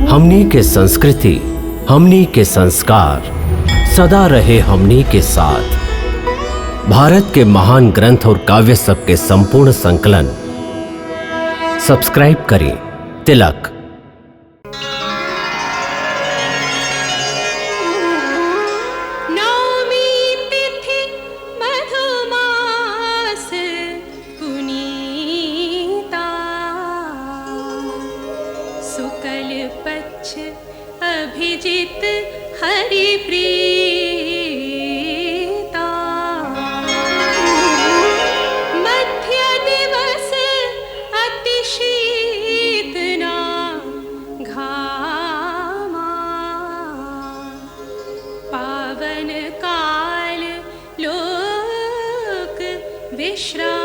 हमनी के संस्कृति, हमनी के संस्कार सदा रहे हमनी के साथ। भारत के महान ग्रंथ और काव्य सब के संपूर्ण संकलन सब्सक्राइब करें तिलक। अभिजित हरि प्रीता, मध्य दिवस अति शीतना घामा, पावन काल लोक विश्रामा।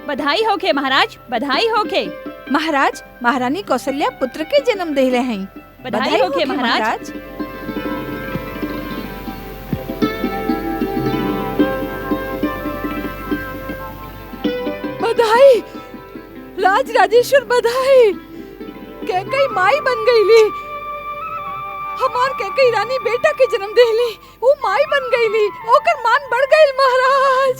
बधाई होके महाराज, बधाई होके। महाराज, महारानी कौशल्या पुत्र के जन्म देले हैं। बधाई होके महाराज। बधाई राज राजेश्वर, बधाई। कैकई माई बन गईली। हमार कैकई रानी बेटा के जन्म देली, वो माई बन गईली, ओकर मान बढ़ गईल महाराज।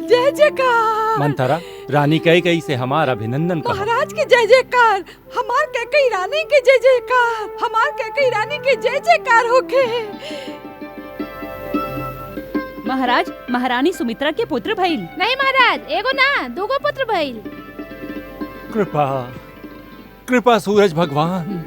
जय जयकार। मंथरा, रानी कैकई से हमार अभिनंदन कहो। महाराज के जय जयकार। हमार कैकई रानी के जय जयकार। हमार कैकई रानी के जय जयकार होके। महाराज, महारानी सुमित्रा के पुत्र भइल। नहीं महाराज, एगो ना दूगो पुत्र भइल। कृपा कृपा सूरज भगवान।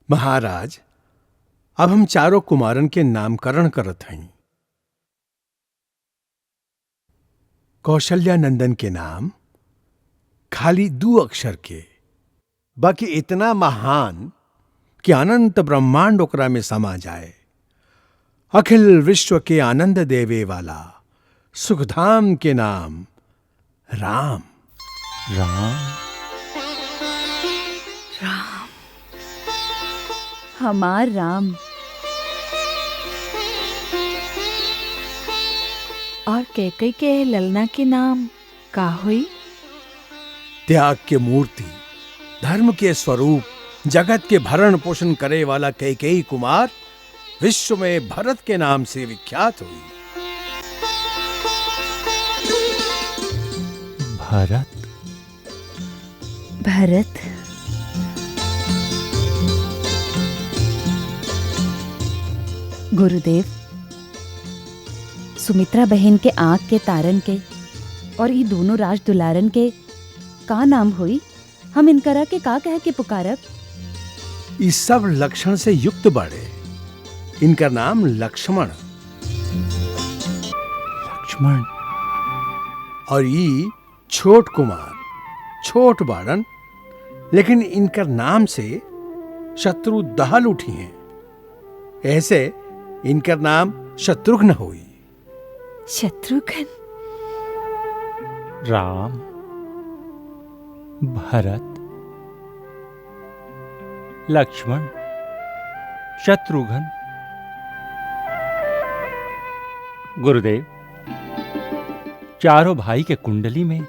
महाराज, अब हम चारों कुमारन के नामकरण करत हई। कौशल्या नंदन के नाम खाली 2 अक्षर के, बाकी इतना महान कि अनंत ब्रह्मांड ओकरा में समा जाए। अखिल विश्व के आनंद देवे वाला सुखधाम के नाम राम। राम राम, हमार राम। और कैकई के ललना के नाम का हुई? त्याग के मूर्ति, धर्म के स्वरूप, जगत के भरण पोषण करे वाला कैकेयी कुमार विश्व में भरत के नाम से विख्यात हुई। भरत भरत, गुरुदेव, सुमित्रा बहन के आंख के तारन के और ये दोनों राज दुलारन के का नाम हुई? हम इनकरा के का कह के पुकारब? इस सब लक्षण से युक्त बाड़े। इनका नाम लक्ष्मण। लक्ष्मण और ये छोट कुमार, छोट बाड़न, लेकिन इनका नाम से शत्रु दहल उठी हैं। ऐसे इनका नाम शत्रुघ्न हुई। शत्रुघ्न, राम, भरत, लक्ष्मण, शत्रुघ्न। गुरुदेव, चारों भाई के कुंडली में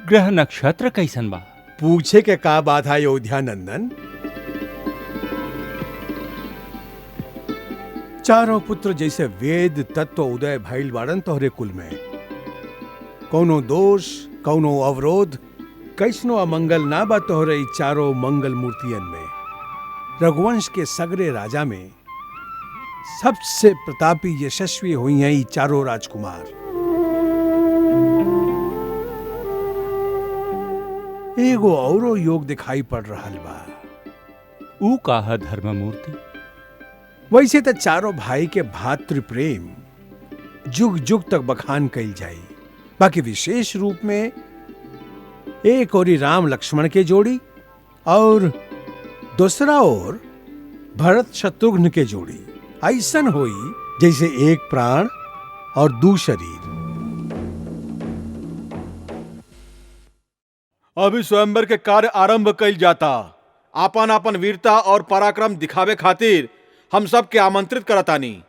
ग्रह नक्षत्र कैसन बा? पूछे के का बात है अयोध्या नंदन। चारों पुत्र जैसे वेद तत्व उदय भइल बाड़न तोहरे कुल में। कौनो दोष, कौनो अवरोध, कैसनो अमंगल ना बा तोहरे चारों मंगल मूर्तियन में। रघुवंश के सगरे राजा में सबसे प्रतापी यशस्वी हुई हैं ये चारों राजकुमार। एगो औरो योग दिखाई पड़ रहा बा। ऊ काहा धर्ममूर्ति? वैसे तो चारों भाई के भातृ प्रेम जुग जुग तक बखान कइल जाई, बाकी विशेष रूप में एक ओरी राम लक्ष्मण के जोड़ी और दूसरा ओर भरत शत्रुघ्न के जोड़ी ऐसन होई जैसे एक प्राण और दू शरीर। अभी स्वयंवर के कार्य आरंभ कइल जाता। आपन आपन वीरता और पराक्रम दिखावे खातिर हम सब के आमंत्रित करतानी।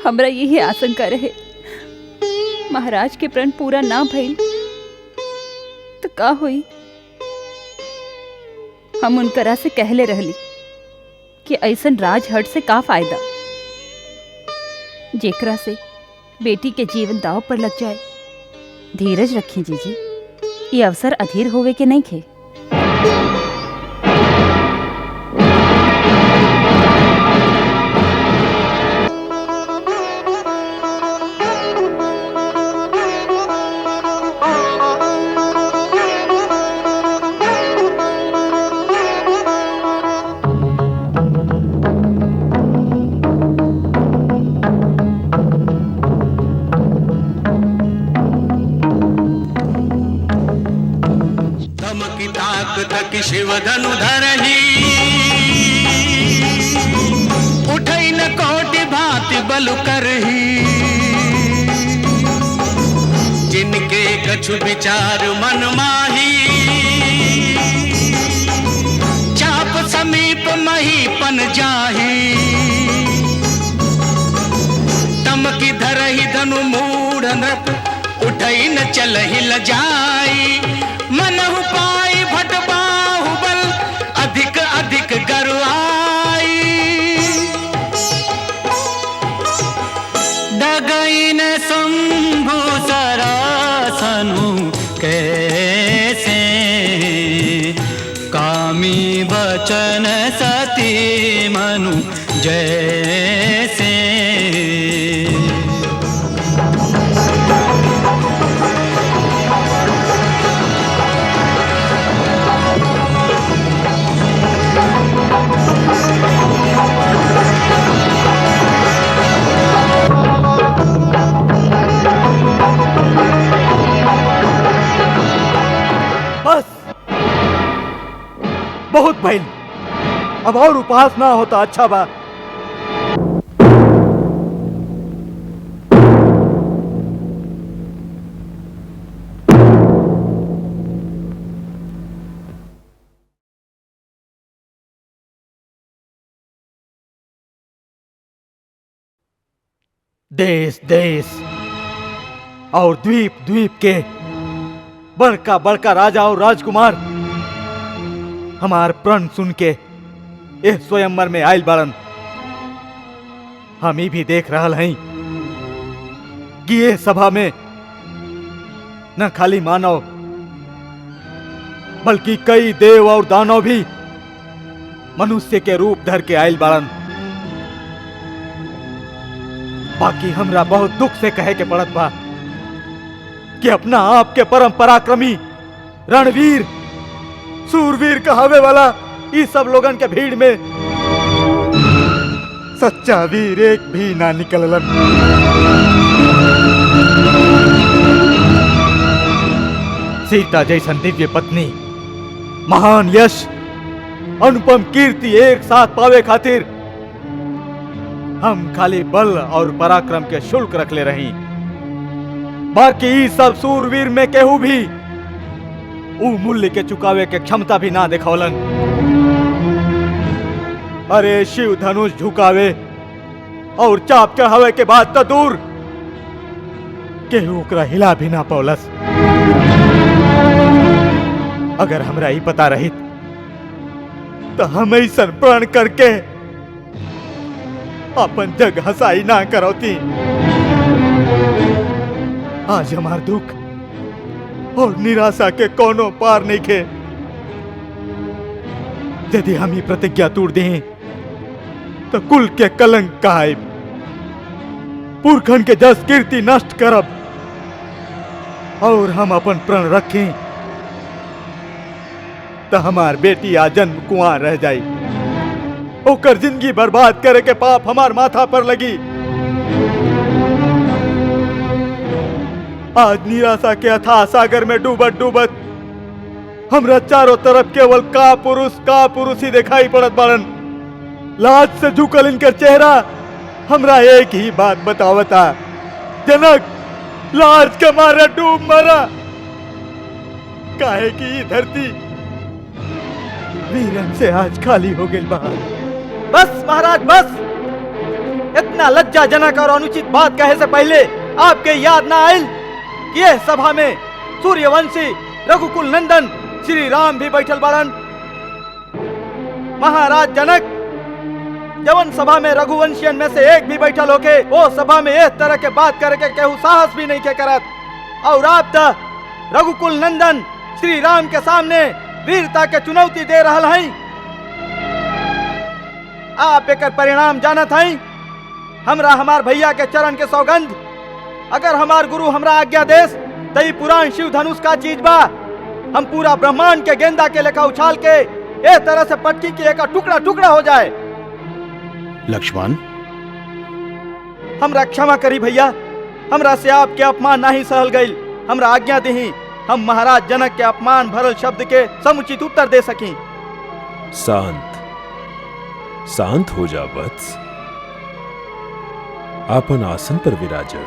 हमरा यही आशंका रहे, महाराज के प्रण पूरा ना भइल तो का होई। हम उनकरा से कहले रहली कि ऐसन राजहट से का फायदा जेकरा से बेटी के जीवन दाव पर लग जाए। धीरज रखी जीजी, ये अवसर अधीर होवे के नहीं खे। कपि शिव धनु धरही, उठई न कोटि भांति बलु करही, जिनके कछु विचार मन माही, चाप समीप महीपन जाही, तमकी धरही धनु मूढ़ नृप, उठई न चलहि लजाई, मनहु पाई भट बाहुबल, अधिक अधिक गरुआई, डगई न शंभु सरासनु कैसे, कामी बचन सती मनु जैसे। बहुत भइल, अब और उपहास ना होता अच्छा बा। देश देश और द्वीप द्वीप के बड़का बड़का राजा और राजकुमार हमार प्रण सुन के यह स्वयंवर में आयल बारन। हम ही भी देख रहल हई कि यह सभा में न खाली मानव बल्कि कई देव और दानव भी मनुष्य के रूप धर के आयल बारन। बाकी हमरा बहुत दुख से कहे के पड़त बा कि अपना आप के परम पराक्रमी रणवीर सूरवीर कहावे वाला इस सब लोगन के भीड़ में सच्चा वीर एक भी ना निकललन। सीता जैसन दिव्य पत्नी, महान यश, अनुपम कीर्ति एक साथ पावे खातिर हम खाली बल और पराक्रम के शुल्क रख ले रही। बाकी इस सब सूरवीर में केहू भी ऊ मूल्य के चुकावे के क्षमता भी ना दिखौलन। अरे शिव धनुष झुकावे और चाप चढ़ावे के बाद तो दूर केहू ओकरा हिला भी ना पौलस। अगर हमरा ही पता रही तो हम ऐसन प्रण करके अपन जग हसाई ना करौती। आज हमार दुख और निराशा के कोनो पार नहीं खे। यदि हम ही प्रतिज्ञा तोड़ दें तो कुल के कलंक कायब, पुरखन के जस कीर्ति नष्ट करब और हम अपन प्रण रखें तो हमार बेटी आजन्म कुआं रह जाई। ओकर जिंदगी बर्बाद करे के पाप हमार माथा पर लगी। आज निराशा के अथाह सागर में डूबत डूबत हमरा चारों तरफ केवल का पुरुष ही दिखाई पड़त बारन। लाज से झुकल इनकर चेहरा हमरा एक ही बात बतावता, जनक लाज के मारे डूब मरा। काहे की धरती वीरन से आज खाली हो गई बा। बस महाराज बस, इतना लज्जाजनक और अनुचित बात कहे से पहले आपके याद ना आयल कि यह सभा में सूर्यवंशी रघुकुल नंदन श्री राम भी बैठल बाड़न। महाराज जनक, जवन सभा में रघुवंशियन में से एक भी बैठल होके वो सभा में इस तरह के बात करके केहू साहस भी नहीं के करत, और आप तो रघुकुल नंदन श्री राम के सामने वीरता के चुनौती दे रहल हैं। आप एक परिणाम जानत हैं। हमरा हमार भैया के चरण के सौगंध, अगर हमार गुरु हमरा आज्ञा देस तो ये पुराण शिव धनुष का चीज बा। हम पूरा ब्रह्मांड के गेंदा के लेखा उछाल के इस तरह से पटकी की एक टुकड़ा टुकड़ा हो जाए। लक्ष्मण, हमरा क्षमा करी भैया, हमरा से आपके अपमान नहीं सहल गई। हमरा आज्ञा दही हम महाराज जनक के अपमान भरल शब्द के समुचित उत्तर दे सकें। शांत शांत हो जा वत्स, आपन आसन पर विराजा।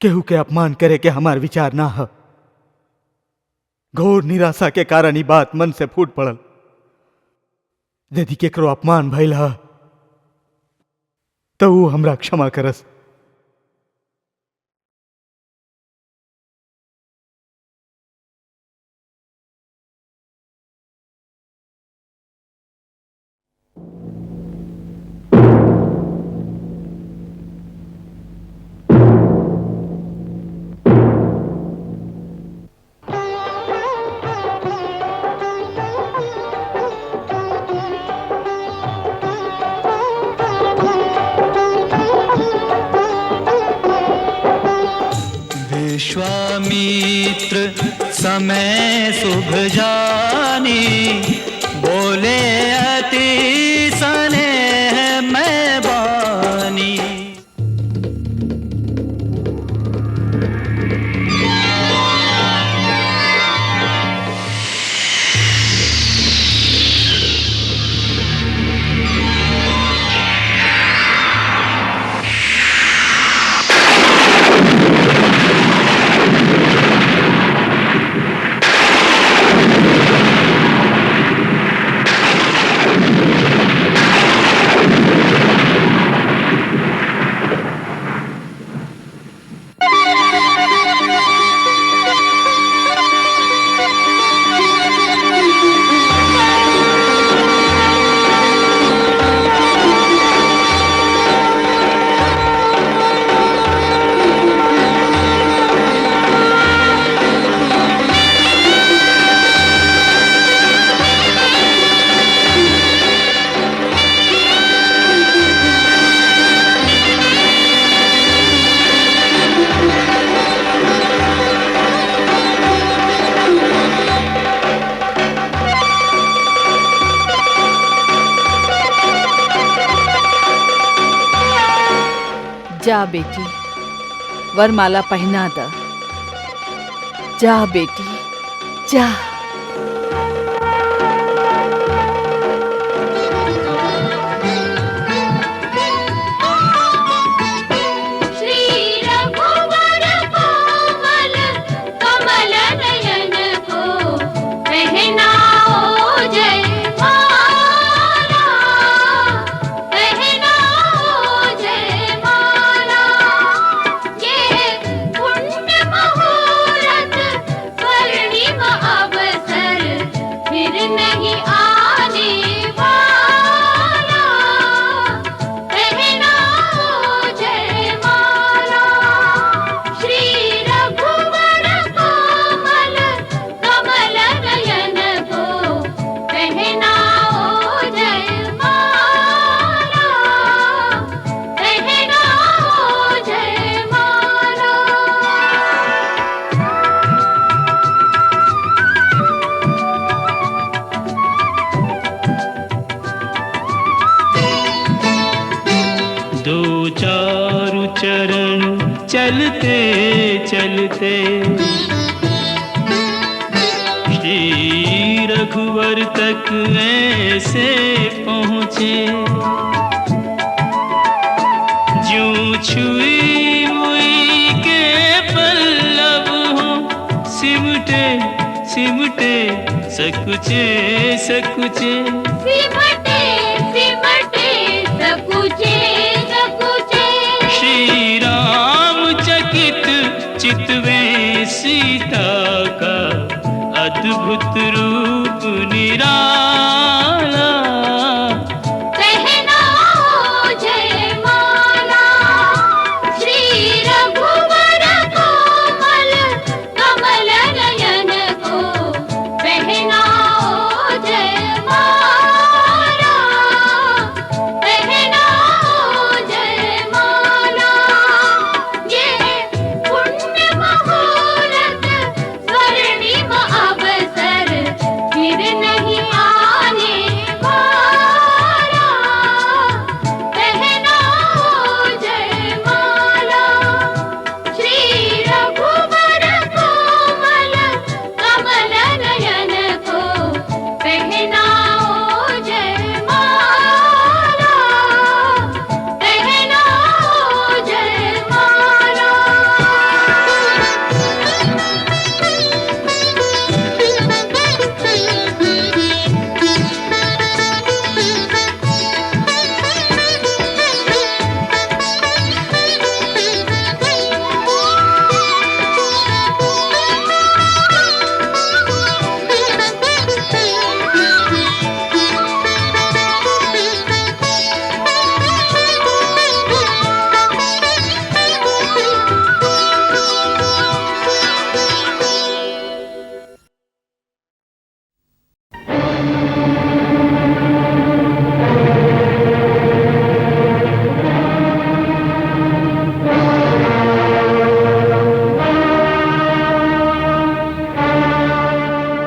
केहू के अपमान करे के हमार विचार ना है। घोर निराशा के कारण ही बात मन से फूट पड़ल। यदि केकरो अपमान भइल है तो वो हमरा क्षमा करस। विश्वामित्र समय शुभ जानी, बोले अति स्नेह मैं बानी। जा बेटी, वरमाला पहना द। जा बेटी जा। चलते चलते श्री रघुवर तक ऐसे पहुँचे, ज्यों छुई मुई के पल्लव हो, सिमटे सिमटे सकुचे सकुचे, सिमटे सिमटे सकुचे सकुचे। श्री राम चकित चितवे सीता का अद्भुत रूप निराला, कहना हो जय माला। श्री रघुवर कोमल कमल नयन को पहना हो जय माला, पहना हो जय माला। ये पुण्य मुहूर्त स्वर्णिम अवसर फिर नहीं आ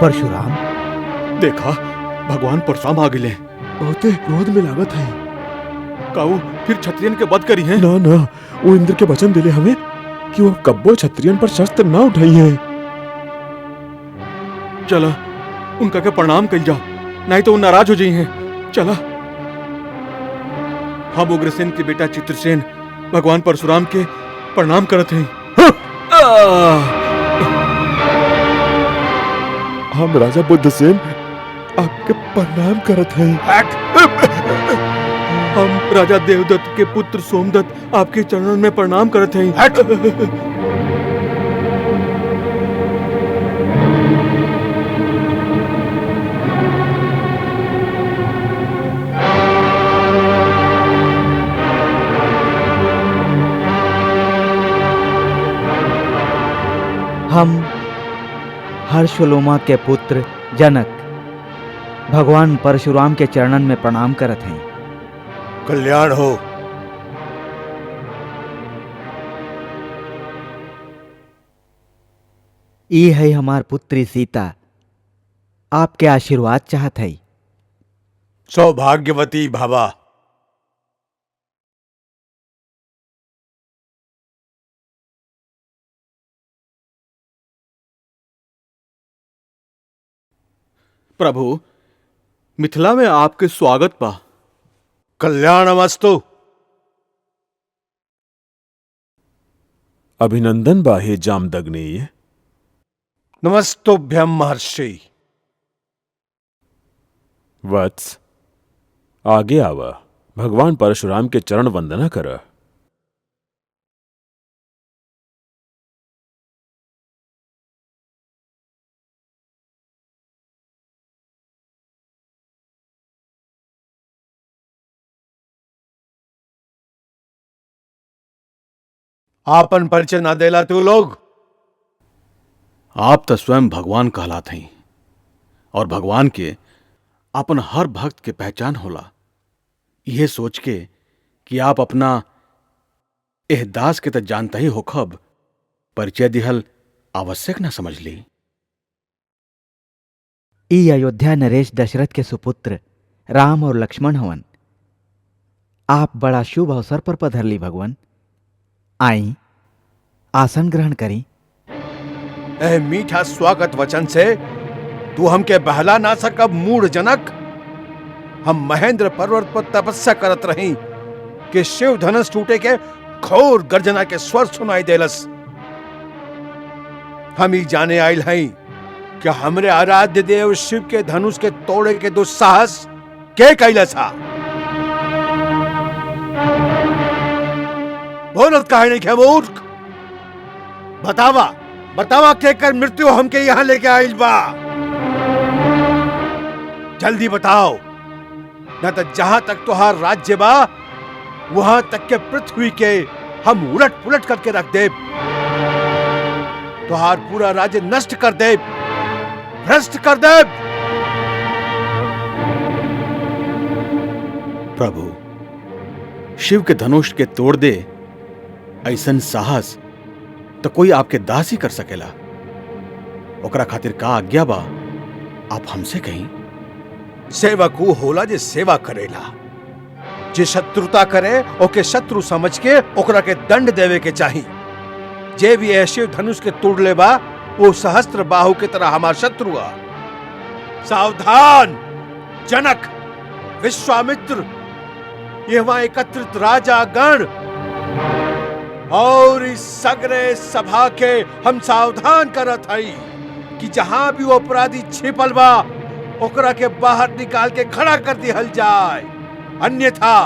परशुराम देखा भगवान परशुराम आ गिले। बहुते क्रोध में लागत है। काऊ फिर क्षत्रियन के वध करी है। ना ना, वो इंद्र के वचन दिले हमें कि वो कब्बो क्षत्रियन पर शस्त्र ना उठाई है। चला उनका के प्रणाम कल जाओ, नहीं तो वो नाराज हो जाई हैं। चला। हम उग्रसेन के बेटा चित्रसेन भगवान परशुराम के प्रणाम करत हैं। हम राजा बुद्धसेन आपके प्रणाम करत हैं। हम राजा देवदत्त के पुत्र सोमदत्त आपके चरणों में प्रणाम करते हैं। हम हर्षोलोमा के पुत्र जनक भगवान परशुराम के चरणन में प्रणाम करत हैं। कल्याण हो। ये है हमार पुत्री सीता, आपके आशीर्वाद चाहत है। सौभाग्यवती भावा। प्रभु मिथिला में आपके स्वागत पा। कल्याणमस्तु। अभिनंदन बाहे जामदग्नेय। नमस्तुभ्यं महर्षि। वत्स आगे आवा, भगवान परशुराम के चरण वंदना कर। आपन परिचय ना देला तू लोग। आप तो स्वयं भगवान कहलात हैं और भगवान के अपन हर भक्त के पहचान होला। यह सोच के कि आप अपना एह दास के तो जानता ही होखब, परिचय दिहल आवश्यक ना समझ ली। ई अयोध्या नरेश दशरथ के सुपुत्र राम और लक्ष्मण हवन। आप बड़ा शुभ अवसर पर पधरली भगवान। आई आसन ग्रहण करी। एह मीठा स्वागत वचन से तू हमके बहला ना सकब मूढ़ जनक। हम महेंद्र पर्वत पर तपस्या करत रही कि शिव धनुष टूटे के घोर गर्जना के स्वर सुनाई देलस। हम ही जाने आयल हई कि हमरे आराध्य देव शिव के धनुष के तोड़े के दुस्साहस के कैलस हा। बोलत काहे नहीं खे मूर्ख। बतावा बतावा के कर मृत्यु हमके यहां लेके आइल बा। जल्दी बताओ, न तो जहां तक तुहार राज्य बा वहां तक के पृथ्वी के हम उलट पुलट करके रख दे। तुहार पूरा राज्य नष्ट कर दे, भ्रष्ट कर दे। प्रभु शिव के धनुष के तोड़ दे ऐसन साहस तो कोई आपके दास ही कर सकेला। ओकरा खातिर का आज्ञा बा, आप हमसे कहीं। सेवक ऊ होला जे सेवा करेला, जे शत्रुता करे ओके शत्रु समझ के ओकरा के दंड देवे के चाही। जे भी शिव धनुष के तोड़ ले बा वो सहस्त्र बाहु के तरह हमार शत्रु आ। सावधान जनक, विश्वामित्र, ये वहां एकत्रित राजा गण और इस सगरे सभा के हम सावधान करत हई कि जहां भी वो अपराधी छिपल बा ओकरा के बाहर निकाल के खड़ा कर दिहल जाए, अन्यथा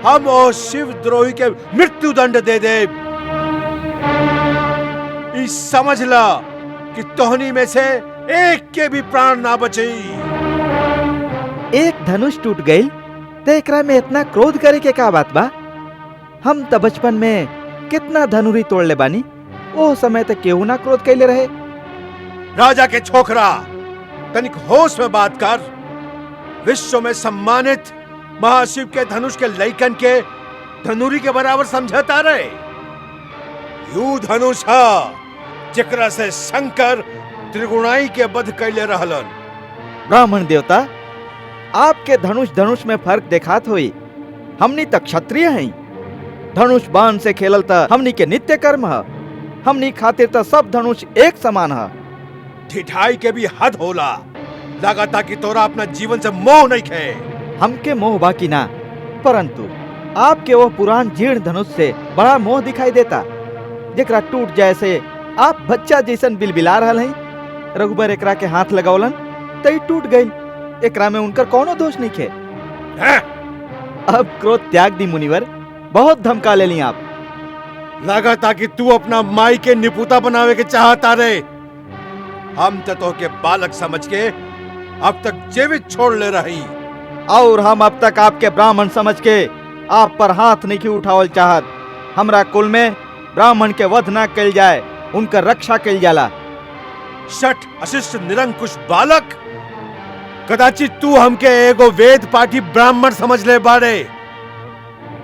हम ओ शिव द्रोही के मृत्यु दंड दे दे। इस समझ ला कि तोहनी में से एक के भी प्राण ना बचे। एक धनुष टूट गई तो एकरा में इतना क्रोध करे के का बात बा। हम तो बचपन में कितना धनुरी तोड़ ले बानी, वो समय तक केहू ना क्रोध कैले रहे। राजा के छोकरा, तनिक होश में बात कर। विश्व में सम्मानित महाशिव के धनुष के लइकन के धनुरी के बराबर समझता रहे। यू धनुष हा जेकरा से शंकर त्रिगुणाई के वध कैले रहलन। ब्राह्मण देवता, आपके धनुष धनुष में फर्क देखात होई। हमनी तक क्षत्रिय हैं। धनुष बाण से खेलल त हमनी के नित्य कर्म है। हमनी खातिर त सब धनुष एक समान है। ठिठाई के भी हद होला। लगाता कि तोरा अपना जीवन से मोह नहीं खे। हमके मोह बाकी ना, परंतु आपके वो पुरान जीर्ण धनुष से बड़ा मोह दिखाई देता, जेकरा टूट जाए से आप बच्चा जैसन बिलबिला रहल हैं। रघुबर एकरा के हाथ लगौलन तई टूट गई। एकरा में उनकर कोनो दोष नहीं खे। अब क्रोध त्याग दी मुनिवर, बहुत धमका ले ली आप। लगाता कि तू अपना माई के निपुता बनावे के चाहता रे। हम तो के बालक समझ के अब तक जीवित छोड़ ले रही, और हम अब तक आपके ब्राह्मण समझ के आप पर हाथ नहीं उठावल चाहत। हमरा कुल में ब्राह्मण के वध न कल जाए, उनकर रक्षा कल जाला। शठ अशिष्ट निरंकुश बालक, कदाचित तू हमके एगो वेद पाठी ब्राह्मण समझ ले बारे।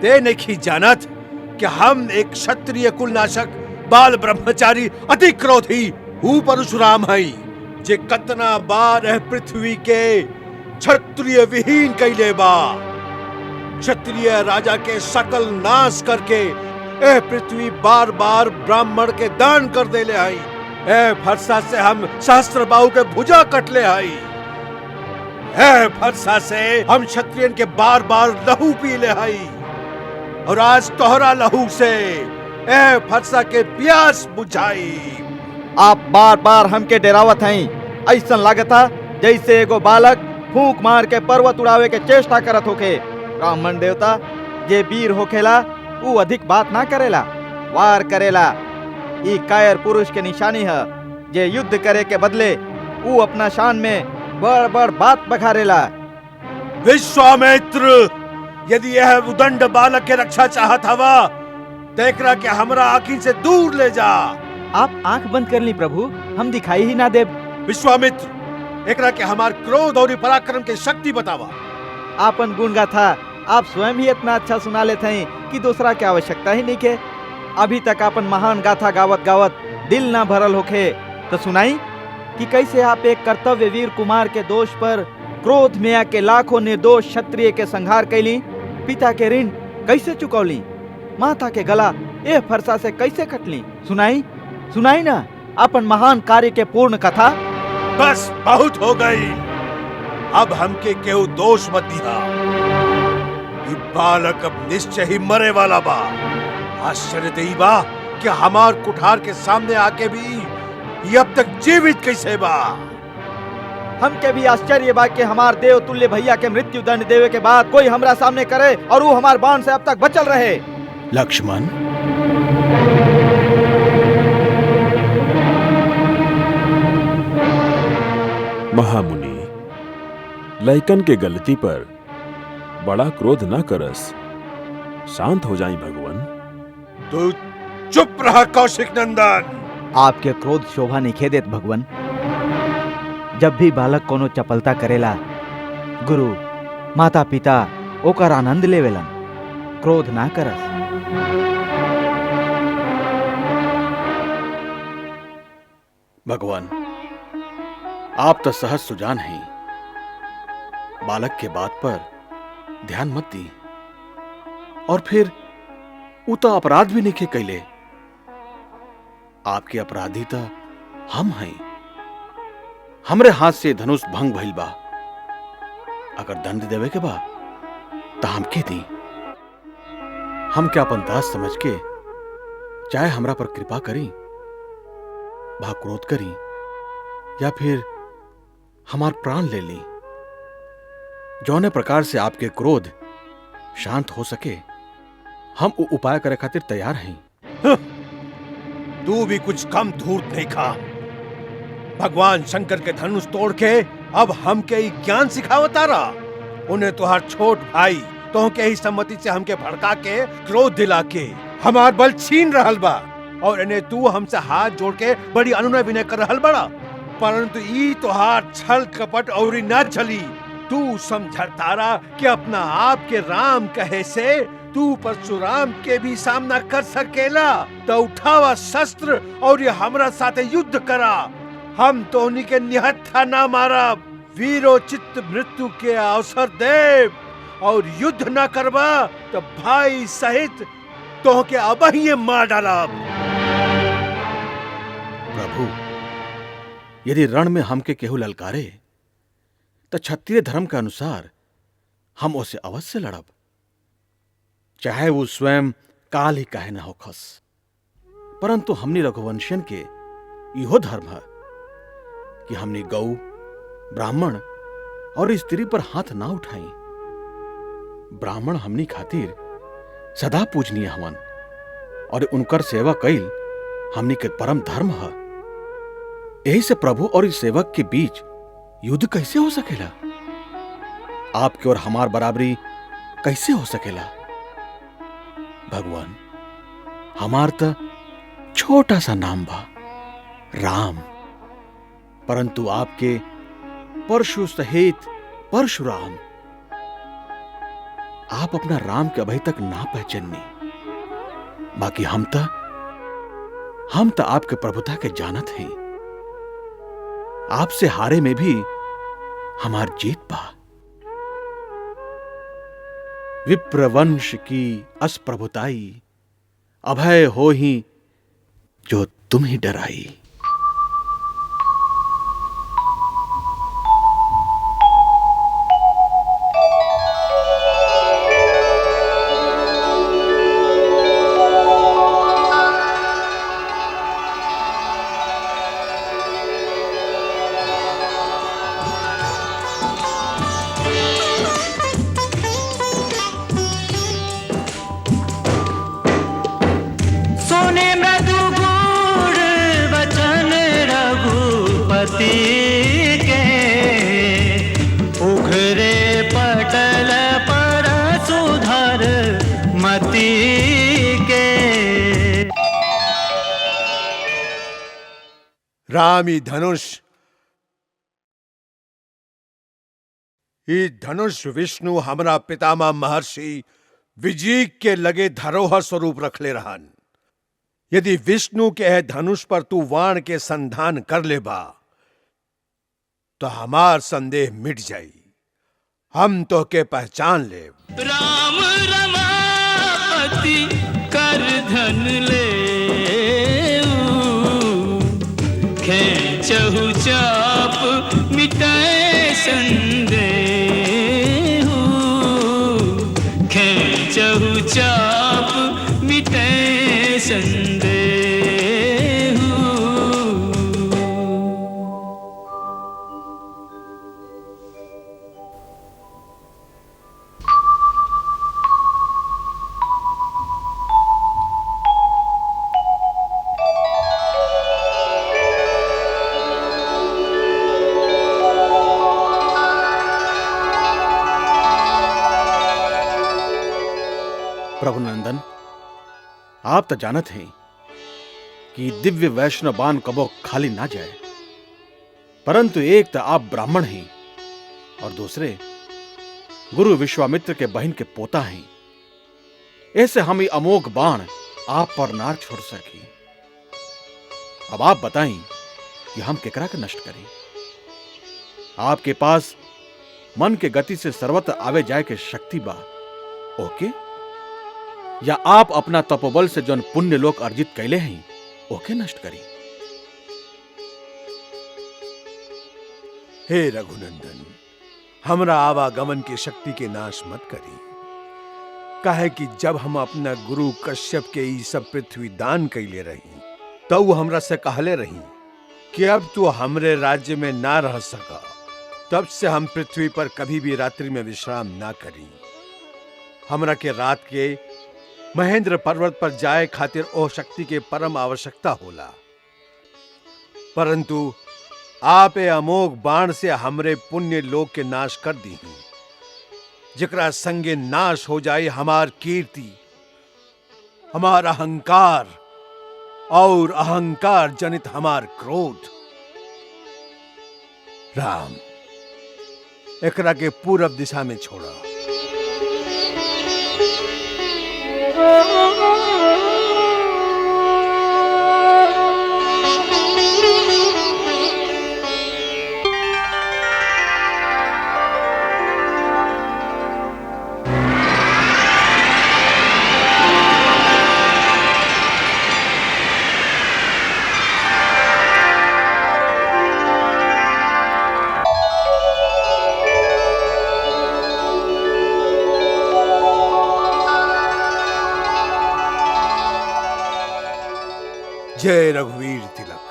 ते नहीं जानत कि हम एक क्षत्रिय कुलनाशक बाल ब्रह्मचारी अति क्रोधी हूँ परशुराम हई, जे कतना बार है पृथ्वी के क्षत्रिय विहीन कैले बा। क्षत्रिय राजा के सकल नाश करके ए पृथ्वी बार बार ब्राह्मण के दान कर देले हई। ए फरसा से हम सहस्त्र बाहु के भुजा कटले हई। ए फरसा से हम क्षत्रियन के बार बार लहू पी ले हई, और आज तोहरा लहू से ए फरसा के प्यास बुझाई। आप बार बार हमके डरावत हैं। ऐसा लागता जैसे एगो बालक फूंक मार के पर्वत उड़ावे के चेष्टा करत होके। ब्राह्मण देवता, जे वीर होखेला वो अधिक बात ना करेला, वार करेला। ई कायर पुरुष के निशानी है, जे युद्ध करे के बदले वो अपना शान में बड़ बड़ बात बखारेला। विश्वामित्र, यदि यह उदंड बालक के रक्षा चाहत हवा, देखरा के हमरा आँखी से दूर ले जा। आप आंख बंद कर ली प्रभु, हम दिखाई ही ना दे। विश्वामित्र, एकरा के हमार क्रोध और पराक्रम के शक्ति बतावा। आपन गुण गाथा आप स्वयं ही इतना अच्छा सुना लेते हैं कि दूसरा की आवश्यकता ही नहीं के। अभी तक आपन महान गाथा गावत गावत दिल ना भरल होखे तो सुनाई कि कैसे आप एक कर्तव्य वीर कुमार के दोष पर क्रोध में आके लाखों निर्दोष क्षत्रिय के संहार कैली, पिता के ऋण कैसे चुकौली, माता के गला ए फरसा से कैसे कटली। सुनाई सुनाई ना अपन महान कार्य के पूर्ण कथा। बस बहुत हो गई, अब हमके केहू दोष मत दिया। ये बालक अब निश्चय ही मरे वाला बा। आश्चर्य देई बा कि हमार कुठार के सामने आके भी ये अब तक जीवित कैसे बा। हमके भी आश्चर्य बा कि हमार देव तुल्य भैया के मृत्यु दंड देवे के बाद कोई हमरा सामने करे और वो हमार बाण से अब तक बचल रहे। लक्ष्मण, महामुनि, लइकन के गलती पर बड़ा क्रोध न करस, शांत हो जाई भगवान। तू चुप रहा कौशिक नंदन। आपके क्रोध शोभा नहीं देत भगवान। जब भी बालक कोनो चपलता करेला, गुरु माता पिता ओकर आनंद लेवेलन, क्रोध ना करस। भगवान, आप तो सहज सुजान हैं। बालक के बात पर ध्यान मत दी, और फिर उ तो अपराध भी नहीं के कैले। आपके अपराधी तो हम हैं। हमरे हाथ से धनुष भंग भइल बा। अगर दंड देवे के बा तो हमके दी। हम क्या अपन दास समझ के चाहे हमरा पर कृपा करी, भा क्रोध करी, या फिर हमार प्राण ले ली। जौने प्रकार से आपके क्रोध शांत हो सके, हम उपाय करे खातिर तैयार हैं। तू भी कुछ कम धूर्त नहीं खा। भगवान शंकर के धनुष तोड़ के अब हमके ही ज्ञान सिखावता रहा। उन्हें तुहार छोट भाई तो के ही सम्मति से हमके भड़का के क्रोध दिला के हमार बल छीन रहल बा, और इन्हें तू हमसे हाथ जोड़ के बड़ी अनुनय विनय कर रहल बड़ा। परंतु ई तुहार छल कपट और न चली। तू समझतारा कि अपना आप के राम कहे से तू परशुराम के भी सामना कर सकेला, तो उठावा शस्त्र और ये हमरा साथे युद्ध करा। हम तोहनी के निहत्था ना मारब, वीरोचित मृत्यु के अवसर देव और युद्ध न करबा तो भाई सहित तोह के अबहिये मार डालब। प्रभु, यदि रण में हमके केहू ललकारे तो क्षत्रिय धर्म के अनुसार हम उसे अवश्य लड़ब, चाहे वो स्वयं काल ही काहे ना होखस। परंतु हमनी रघुवंशियन के इहो धर्म है कि हमनी गौ, ब्राह्मण और स्त्री पर हाथ ना उठाई। ब्राह्मण हमनी खातिर सदा पूजनीय हवन और उनकर सेवा कईल हमनी के परम धर्म है। यही से प्रभु और इस सेवक के बीच युद्ध कैसे हो सकेला? आपके और हमार बराबरी कैसे हो सकेला? भगवान, हमार तो छोटा सा नाम बा, राम, परंतु आपके परशु सहित परशुराम। आप अपना राम के अभी तक ना पहचाननी, बाकी हम तो आपके प्रभुता के जानत हैं। आपसे हारे में भी हमार जीत बा। विप्रवंश की असप्रभुताई, अभय हो ही जो तुम ही डराई। रामी धनुष, ई धनुष विष्णु हमरा पितामह महर्षि विजीक के लगे धरोहर स्वरूप रखले रहन। यदि विष्णु के है धनुष पर तू वाण के संधान कर लेबा तो हमार संदेह मिट जाई, हम तो के पहचान ले। राम रमापति कर धन ले, खेचहु चाप मिटाए संदेह, खेचहु चाप मिटाए संदेह। प्रभुनंदन, आप तो जानत हैं कि दिव्य वैष्णव बाण कबो खाली ना जाए, परंतु एक तो आप ब्राह्मण हैं और दूसरे गुरु विश्वामित्र के बहन के पोता हैं। ऐसे हम ये अमोघ बाण आप पर ना छोड़ सकी। अब आप बताएं कि हम केकरा के नष्ट करें? आपके पास मन के गति से सर्वत्र आवे जाए के शक्ति बा, ओके? या आप अपना तपोबल से जौन पुण्य लोक अर्जित कैले हैं ओके नष्ट करी। हे रघुनंदन, हमरा आवागमन की शक्ति के नाश मत करी। काहे कि जब हम अपना गुरु कश्यप के ई सब पृथ्वी दान कैले रही तो वो हमरा से कहले रही कि अब तू हमरे राज्य में ना रह सका। तब से हम पृथ्वी पर कभी भी रात्रि में विश्राम ना करी। हमरा के रात के महेंद्र पर्वत पर जाए खातिर ओ शक्ति के परम आवश्यकता होला, परंतु आप ए अमोघ बाण से हमरे पुण्य लोक के नाश कर दी, जिकरा संगे नाश हो जाए हमार कीर्ति, हमार अहंकार और अहंकार जनित हमार क्रोध। राम, एकरा के पूरब दिशा में छोड़ा। जय रघुवीर तिलक,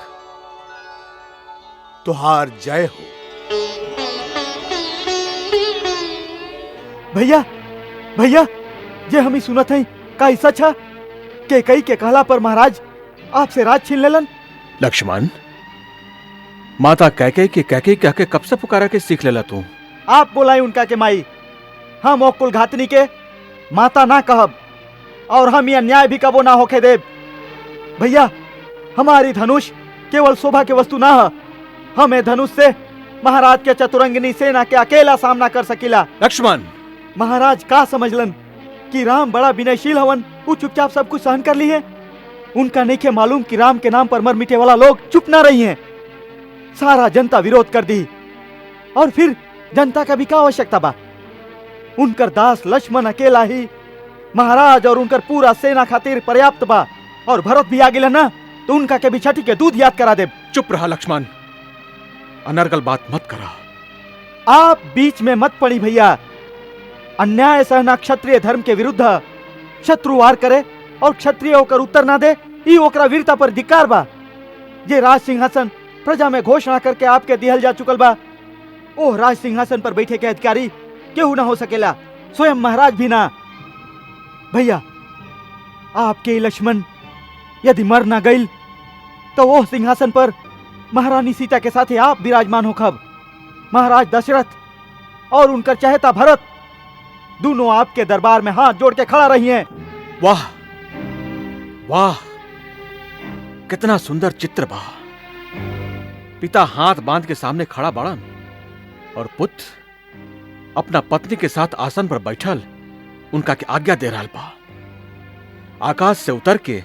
तुहार जय हो। भैया भैया, जे हम ही सुनत हई का ई सच है के कई के कहला पर महाराज आपसे राज छीन लेलन? लक्ष्मण, माता कैके की कैके कह के कब से पुकारा के सीख लेला तू? आप बोलाई उनका के माई, हम ओ कुल घातनी के माता ना कहब और हम ये अन्याय भी कबो ना होके देब। भैया, हमारी धनुष केवल शोभा के वस्तु ना है, हमें धनुष से महाराज के चतुरंगिनी सेना के अकेला सामना कर सकीला। लक्ष्मण, महाराज का समझलन कि राम बड़ा विनयशील हवन, वो चुपचाप सब कुछ सहन कर ली है। उनका नहीं के मालूम कि राम के नाम पर मर मिटे वाला लोग चुप ना रही हैं। सारा जनता विरोध कर दी और फिर जनता का भी क्या आवश्यकता बा? उनकर दास लक्ष्मण अकेला ही महाराज और उनकर पूरा सेना खातिर पर्याप्त बा, और भरत भी आ गिला ना तो उनका के भी छठी के दूध याद करा दे। चुप रहा लक्ष्मण, अनर्गल बात मत करा। आप बीच में मत पड़ी भैया। अन्याय सहना क्षत्रिय धर्म के विरुद्ध है। शत्रु वार करे और क्षत्रिय होकर उत्तर ना दे, ई ओकरा वीरता पर धिक्कार बा। जे राज सिंहासन प्रजा में घोषणा करके आपके दिहल जा चुकल बा, ओह राज सिंहासन पर बैठे के अधिकारी केहू ना हो सकेला, स्वयं महाराज भी ना। भैया, आपके लक्ष्मण यदि मर ना गईल तो ओह सिंहासन पर महारानी सीता के साथ आप विराजमान हो खब। महाराज दशरथ और उनकर चहेता भरत दोनों आपके दरबार में हाथ जोड़ के खड़ा रही हैं। वाह वाह, कितना सुंदर चित्र बा। पिता हाथ बांध के सामने खड़ा बाड़न और पुत्र अपना पत्नी के साथ आसन पर बैठल उनका के आज्ञा दे रहा बा। आकाश से उतर के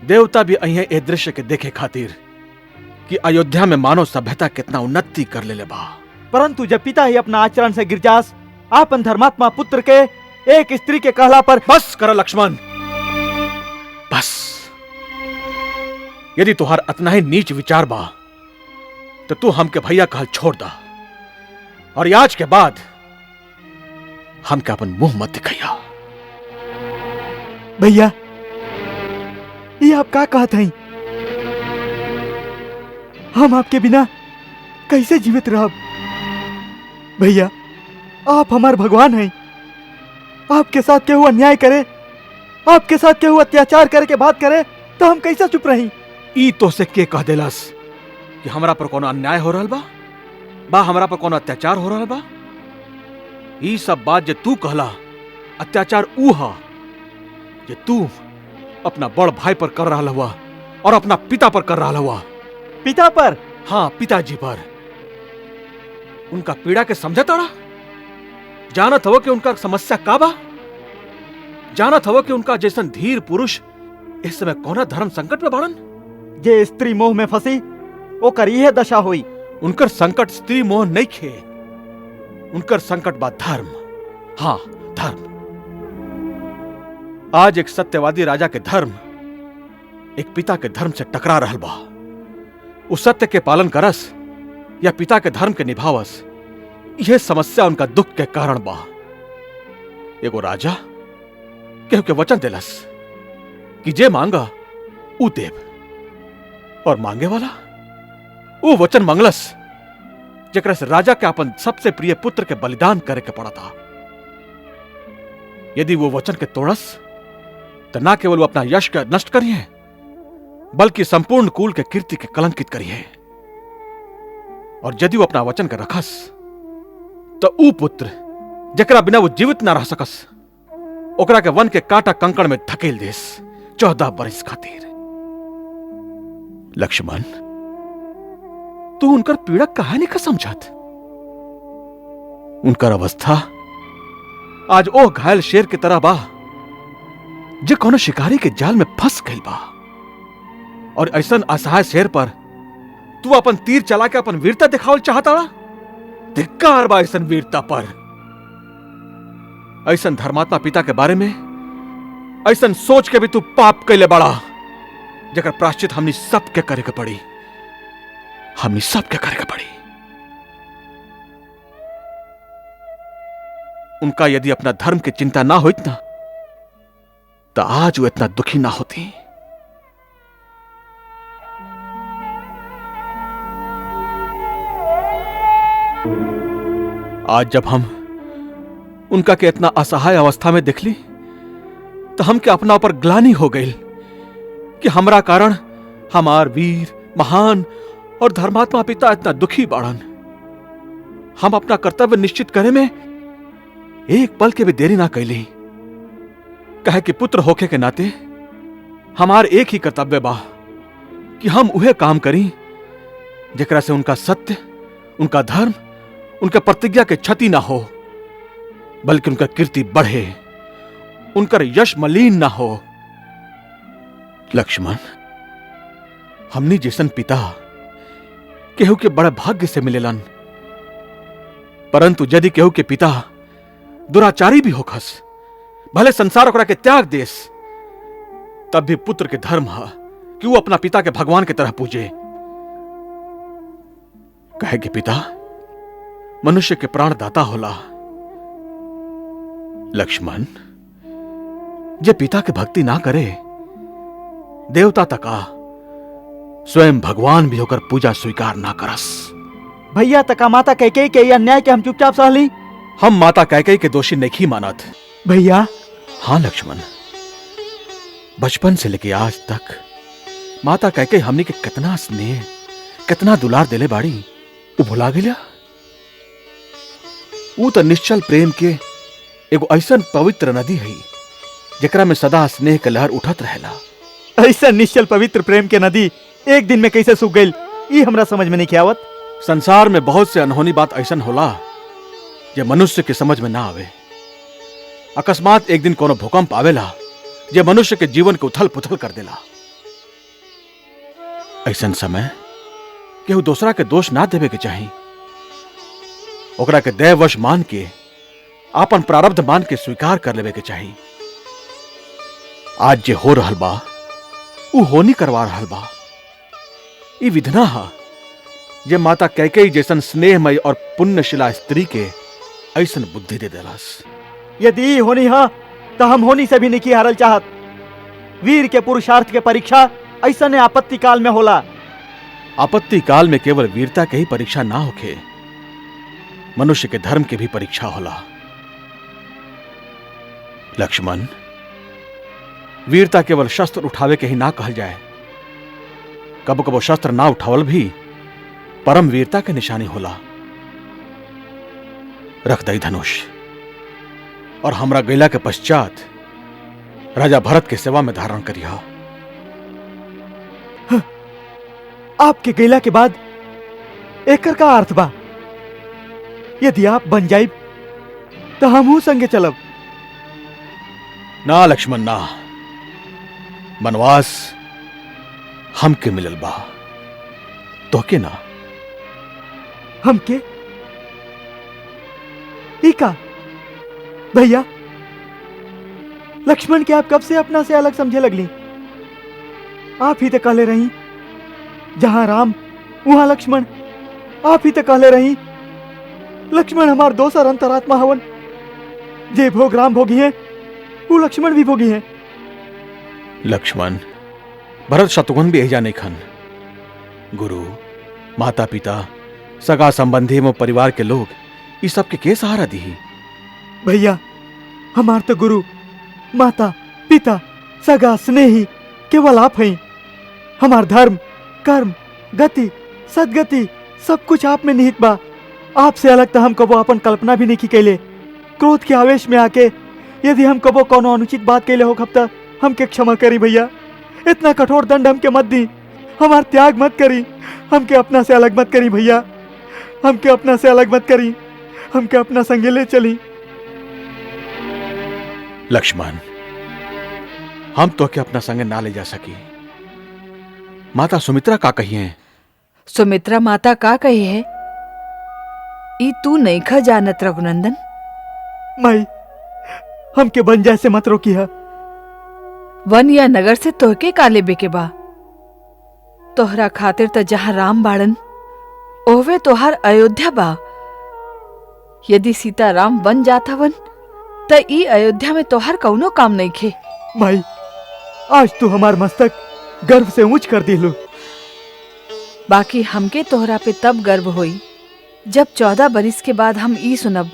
देवता भी अहिए ए दृश्य के देखे खातिर कि अयोध्या में मानव सभ्यता कितना उन्नति कर ले बा। परंतु जब पिता ही अपना आचरण से गिर जास, आपन धर्मात्मा पुत्र के एक स्त्री के कहला पर बस कर लक्ष्मण, बस। यदि तुहार अतना ही नीच विचार बा तो तू हमके भैया कहल छोड़ दा, और आज के बाद हमके अपन मुंह मत दिखाइया। भैया, ये आप का कहत हई? हम आपके बिना कैसे जीवित रहब? भैया, आप हमार भगवान हैं। आपके साथ केहू अन्याय करे, आपके साथ केहू अत्याचार करे के बात करे तो हम कैसे चुप रही? ई तो से के कह देलस कि हमरा पर कोनो अन्याय हो रहल बा हमरा पर कोनो अत्याचार हो रहल बा? ई सब बात जे तू कहला अत्याचार ऊ हा जे तू अपना बड़ भाई पर कर रहा हुआ और अपना पिता पर कर रहा हुआ। पिता पर? हाँ, पिताजी पर। उनका पीड़ा के समझे तड़ा? जानत हो कि उनका समस्या का बा? जानत हो कि उनका जैसन धीर पुरुष इस समय कौना धर्म संकट में बाड़न? जे स्त्री मोह में फंसी ओकर यह दशा हुई। उनकर संकट स्त्री मोह नहीं खे, उनकर संकट बा धर्म। हाँ, धर्म। आज एक सत्यवादी राजा के धर्म एक पिता के धर्म से टकरा रहल बा। उस सत्य के पालन करस या पिता के धर्म के निभावस, यह समस्या उनका दुख के कारण बा। एगो राजा केहू के वचन देलस कि जे मांगा ऊ देव, और मांगे वाला वो वचन मंगलस जेकरा से राजा के अपन सबसे प्रिय पुत्र के बलिदान करे के पड़ा था। यदि वो वचन के तोड़स तो ना केवल वो अपना यश के नष्ट करिए बल्कि संपूर्ण कुल के कीर्ति के कलंकित करिए। और यदि वो अपना वचन के रखस तो ऊ पुत्र जकरा बिना वो जीवित ना रह सकस ओकरा के वन के कांटा कंकड़ में धकेल देस 14 बरस खातिर। लक्ष्मण, तू उनकर पीड़ा कहानी का समझत? उनकर अवस्था आज ओ घायल शेर की तरह बा जे कोनो शिकारी के जाल में फंस गई बा, और ऐसन असहाय शेर पर तू अपन तीर चला के अपन वीरता दिखावल चाहता? धिक्कार बा ऐसन वीरता पर। ऐसन धर्मात्मा पिता के बारे में ऐसन सोच के भी तू पाप कैले बड़ा जेकर प्राश्चित हमनी सबके करे के पड़ी, हमनी सबके करे के पड़ी। उनका यदि अपना धर्म की चिंता ना होती ना तो आज वो इतना दुखी ना होती। आज जब हम उनका के इतना असहाय अवस्था में देखली तो हमके अपना ऊपर ग्लानि हो गई कि हमरा कारण हमार वीर महान और धर्मात्मा पिता इतना दुखी बाड़न। हम अपना कर्तव्य निश्चित करे में एक पल के भी देरी ना कैली। कहे कि पुत्र होके के नाते हमार एक ही कर्तव्य बा कि हम उहे काम करी जेकरा से उनका सत्य, उनका धर्म, उनका प्रतिज्ञा के क्षति ना हो, बल्कि उनका कीर्ति बढ़े, उनका यश मलिन ना हो। लक्ष्मण, हमनी जैसन पिता केहू के बड़े भाग्य से मिलेलन, परंतु यदि केहू के पिता दुराचारी भी होखस, भले संसार ओकरा के त्याग देस, तब भी पुत्र के धर्म है कि वो अपना पिता के भगवान की तरह पूजे। कहे कि पिता मनुष्य के प्राणदाता होला। लक्ष्मण, जे पिता के भक्ति ना करे, देवता तका स्वयं भगवान भी होकर पूजा स्वीकार ना करस। भैया तका माता कैकेयी के अन्याय के हम चुपचाप सहली। हम माता कैकेयी के दोषी नहीं मानत। भैया। हाँ लक्ष्मण, बचपन से लेके आज तक माता कैकेयी हमनी के कितना स्नेह, कितना दुलार देले बाड़ी, वो भुला गया। वो तो निश्चल प्रेम के एगो ऐसा पवित्र नदी है जेकरा में सदा स्नेह के लहर उठत रहेला। ऐसा निश्चल पवित्र प्रेम के नदी एक दिन में कैसे सूख गई, ये हमरा समझ में नहीं आवत। संसार में बहुत से अनहोनी बात ऐसा होला जे मनुष्य के समझ में ना आवे। अकस्मात एक दिन कोनो भूकंप आवेला जे मनुष्य के जीवन को उथल पुथल कर देला। ऐसा समय केहू दूसरा के दोष ना देवे के चाही, ओकरा के दैववश मान के आपन प्रारब्ध मान के स्वीकार कर लेवे के चाही। आज जे हो रहल बा ऊ होनी करवा रहल बा। ई विधना हा जे माता कैकेयी जैसन स्नेहमय और पुण्यशिला स्त्री के ऐसन बुद्धि दे देलास। यदि होनी हा तो हम होनी से भी नहीं हारल चाहत। वीर के पुरुषार्थ के परीक्षा ऐसा ने आपत्ति काल में होला। आपत्ति काल में केवल वीरता के ही परीक्षा ना होके, मनुष्य के धर्म की भी परीक्षा होला। लक्ष्मण, वीरता केवल शस्त्र उठावे के ही ना कहल जाए। कबो कबो शस्त्र ना उठावल भी परम वीरता के निशानी होला। रख दई धनुष और हमरा गैला के पश्चात राजा भरत के सेवा में धारण करिया। आपके गैला के बाद एकर का अर्थ बा? यदि आप बन जाइब तो हमहू संगे चलब। ना लक्ष्मण ना, वनवास हमके मिलल बा, तोहके ना। हमके? का भैया, लक्ष्मण के आप कब से अपना से अलग समझे लगली? आप ही तो कहले रही जहां राम वहां लक्ष्मण। आप ही तो कहले रही लक्ष्मण हमार दोसर अंतरात्मा हवन। जे भोग राम भोगी है वो लक्ष्मण भी भोगी है। लक्ष्मण, भरत शत्रुघ्न भी एजा नहीं खन। गुरु, माता पिता, सगा संबंधी एवं परिवार के लोग इस सब के सहारा दी। भैया, हमार तो गुरु, माता, पिता, सगा, स्नेही केवल आप हैं। हमार धर्म, कर्म, गति, सदगति सब कुछ आप में निहित बा। आपसे अलग तो हम कबो अपन कल्पना भी नहीं की कैले। क्रोध के आवेश में आके यदि हम कबो कोनो अनुचित बात कैले हो खपता हमके क्षमा करी भैया। इतना कठोर दंड हमके मत दी। हमार त्याग मत करी। हमके अपना से अलग मत करी भैया। हमके अपना से अलग मत करी। हमके अपना संगे ले चली। लक्ष्मण, हम तो के अपना संगे ना ले जा सकी। माता सुमित्रा का कही है? सुमित्रा माता का कही है ई तू नहीं खा जानत रघुनंदन। माई, हमके बन जाए से मत रोकी है। वन या नगर से तोहके काले बेके बा। तोहरा खातिर तो जहां राम बाड़न ओवे तोहार अयोध्या बा। यदि सीता राम बन जाता वन त ई अयोध्या में तोहार कौनो काम नहीं खे। माई, आज तू हमार मस्तक गर्व से ऊंच कर दिलू। बाकी हमके तोहरा पे तब गर्व होई जब 14 बरिस के बाद हम ई सुनब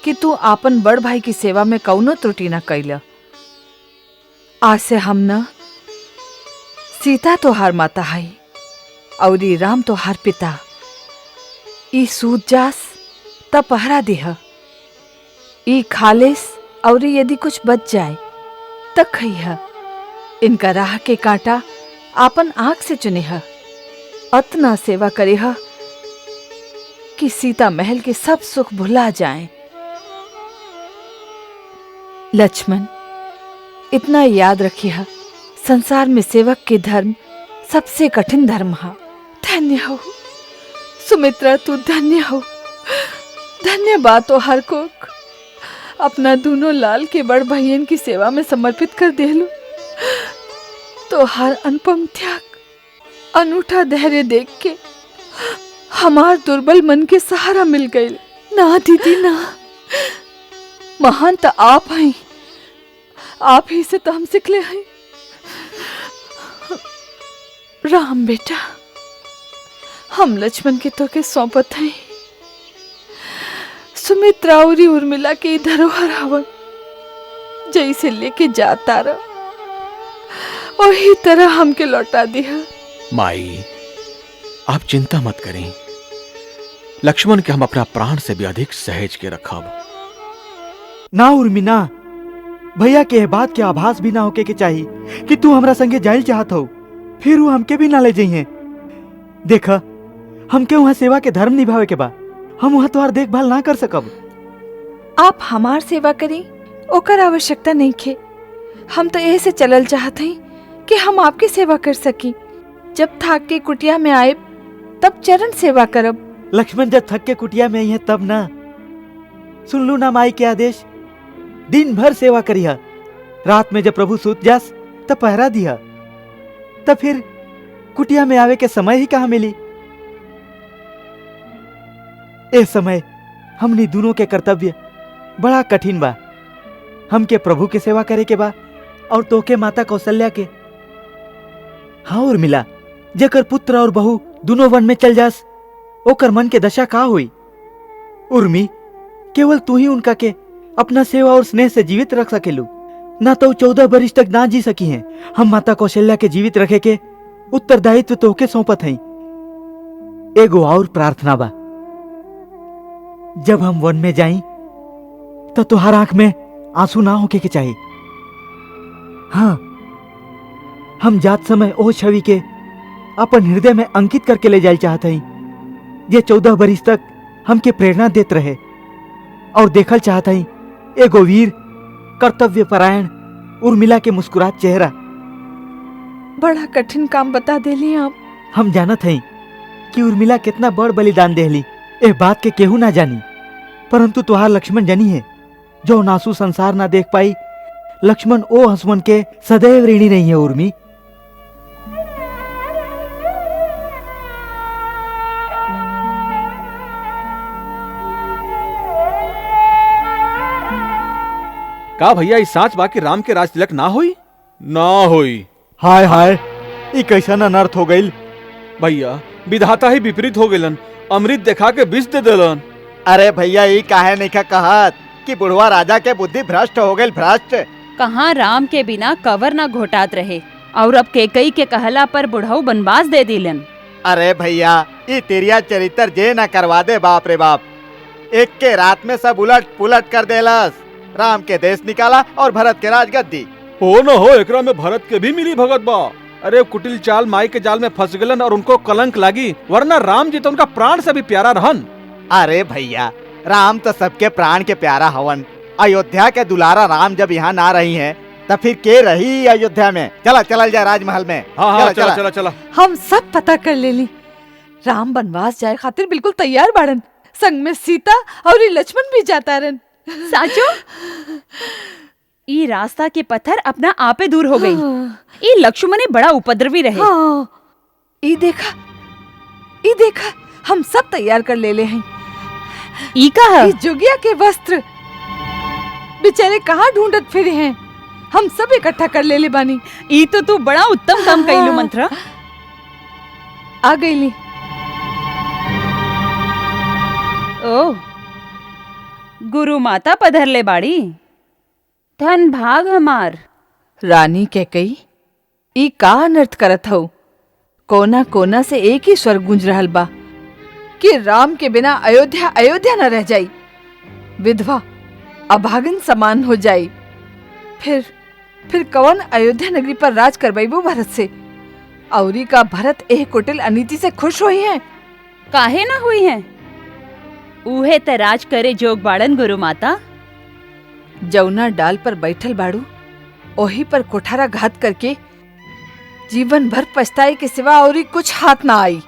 कि तू आपन बड़ भाई की सेवा में कौनो त्रुटि न कैला, आज से हम न सीता तोहार माता है और ई राम तोहार पिता, ई सूत जास तब पहरा देह, ई खालिस और यदि कुछ बच जाए तब खइह। इनका राह के कांटा आपन आंख से चुनेह, अतना सेवा करेह कि सीता महल के सब सुख भुला जाएं। लक्ष्मण, इतना याद रखिए, संसार में सेवक के धर्म सबसे कठिन धर्म है। धन्य हो सुमित्रा, तू धन्य हो। धन्यवाद तो हर को अपना दोनों लाल के बड़ भैयन की सेवा में समर्पित कर दे लो। तो हर अनुपम त्याग, अनूठा धैर्य देख के हमार दुर्बल मन के सहारा मिल गई। ना दीदी ना, महान तो आप हैं, आप ही से तो हम सिखले हैं। राम बेटा, हम लक्ष्मण के तो के सौंपत हैं। सुमित्रा और उर्मिला के धरोहर हवन, जैसे लेके जाता रहा वही तरह हमके लौटा दिया। माई, आप चिंता मत करें, लक्ष्मण के हम अपना प्राण से भी अधिक सहेज के रखब। ना उर्मी ना, भैया के बात के आभास भी ना होके के चाहिए कि तू हमरा संगे जाइल चाहत हो, फिर वो हमके भी ना ले जाइए। देखा, हमके वहाँ सेवा के धर्म निभावे के बा, हम वहाँ तुम्हार देखभाल ना कर सकब। आप हमार सेवा करी, ओकर आवश्यकता नहीं खे। हम तो ऐसे चलल चाहते हैं कि हम आपकी सेवा कर सकी। जब थक के कुटिया में आए तब चरण सेवा करब। लक्ष्मण जब थक के कुटिया में आई है तब ना। सुन लू ना माई के आदेश, दिन भर सेवा करिया, रात में जब प्रभु सूत जास तब पहरा दिया, तब फिर कुटिया में आवे के समय ही कहाँ मिली। इस समय हमनी दोनों के कर्तव्य बड़ा कठिन बा। हमके प्रभु के सेवा करे के बा और तोके माता कौशल्या के। हाँ उर्मिला, जेकर पुत्र और बहू दोनों वन में चल जास, ओकर मन के दशा का हुई। उर्मी, केवल तू ही उनका के अपना सेवा और स्नेह से जीवित रख सकेलू, ना तो 14 वर्ष तक ना जी सकी हैं। हम माता कौशल्या के जीवित रखे के उत्तरदायित्व तोके सौंपत हैं। एगो और प्रार्थना बा, जब हम वन में जाई तो तुहार आंख में आंसू ना होके के चाहिए। हाँ, हम जात समय ओ छवि के अपन हृदय में अंकित करके ले जाए चाहते हैं, जे 14 बरिस तक हमके प्रेरणा देते रहे और देखल चाहते हैं एगो वीर कर्तव्य परायण उर्मिला के मुस्कुरात चेहरा। बड़ा कठिन काम बता देली आप। हम जानत हैं कि उर्मिला कितना बड़ बलिदान देहली, ए बात के केहू ना जानी, परंतु तुहार लक्ष्मण जानी है, जो नासू संसार ना देख पाई। लक्ष्मण ओ हंसवन के सदैव ऋणी नहीं है उर्मी। का भैया इस साच बाकी राम के राज तिलक ना होई? ना होई। हाय हाय, ई कैसन अनर्थ हो गईल। भैया, विधाता ही विपरीत हो गइलन, अमृत देखा के विष दे देलन। अरे भैया, ई काहे नहीं कहत कि बुढ़वा राजा के बुद्धि भ्रष्ट हो गई। भ्रष्ट कहाँ राम के बिना कवर न घोटात रहे, और अब केकई के कहला पर बुढ़ऊ बनवास दे दिलन। अरे भैया, ई तेरिया चरित्र जे न करवा दे, बाप रे बाप, एक के रात में सब उलट पुलट कर देलस। राम के देश निकाला और भरत के राजगद्दी। हो न हो, एकरा में भरत के भी मिली भगत बा। अरे कुटिल चाल माई के जाल में फंस गलन और उनको कलंक लागी, वरना राम जी तो उनका प्राण से भी प्यारा रहन। अरे भैया, राम तो सबके प्राण के प्यारा हवन। अयोध्या के दुलारा राम जब यहाँ ना रही हैं, तब फिर के रही अयोध्या में। चला चला जाए राजमहल में। हाँ, चला चला चला। हम सब पता कर लेली। राम बनवास जाए खातिर बिल्कुल तैयार बाड़न, संग में सीता और लक्ष्मण भी जाता रन। साचो? ई रास्ता के पत्थर अपना आपे दूर हो गई। ई लक्ष्मण बड़ा उपद्रवी रहे। हाँ, ई देखा, हम सब तैयार कर ले हैं। ई का जुगिया के वस्त्र बेचारे कहाँ ढूंढत फिरे हैं, हम सब इकट्ठा कर ले बानी। ई तो तू बड़ा उत्तम काम कइलू मंत्रा। आ गईली। ओह, गुरु माता पधरले बाड़ी। धन भाग हमार। रानी कैकई, ई का अनर्थ करत हऊ? कोना कोना से एक ही स्वर गूंज रहल बा कि राम के बिना अयोध्या अयोध्या न रह जाई, विधवा अभागन समान हो जाई। फिर कौन अयोध्या नगरी पर राज करवाइबो भरत से? औरी का भरत एह कुटिल अनीति से खुश हुई है? काहे ना हुई है? उहे त राज करे जोग बाड़न गुरु माता। जौना डाल पर बैठल बाड़ू ओही पर कोठारा घात करके जीवन भर पछताए के सिवा औरी कुछ हाथ ना आई।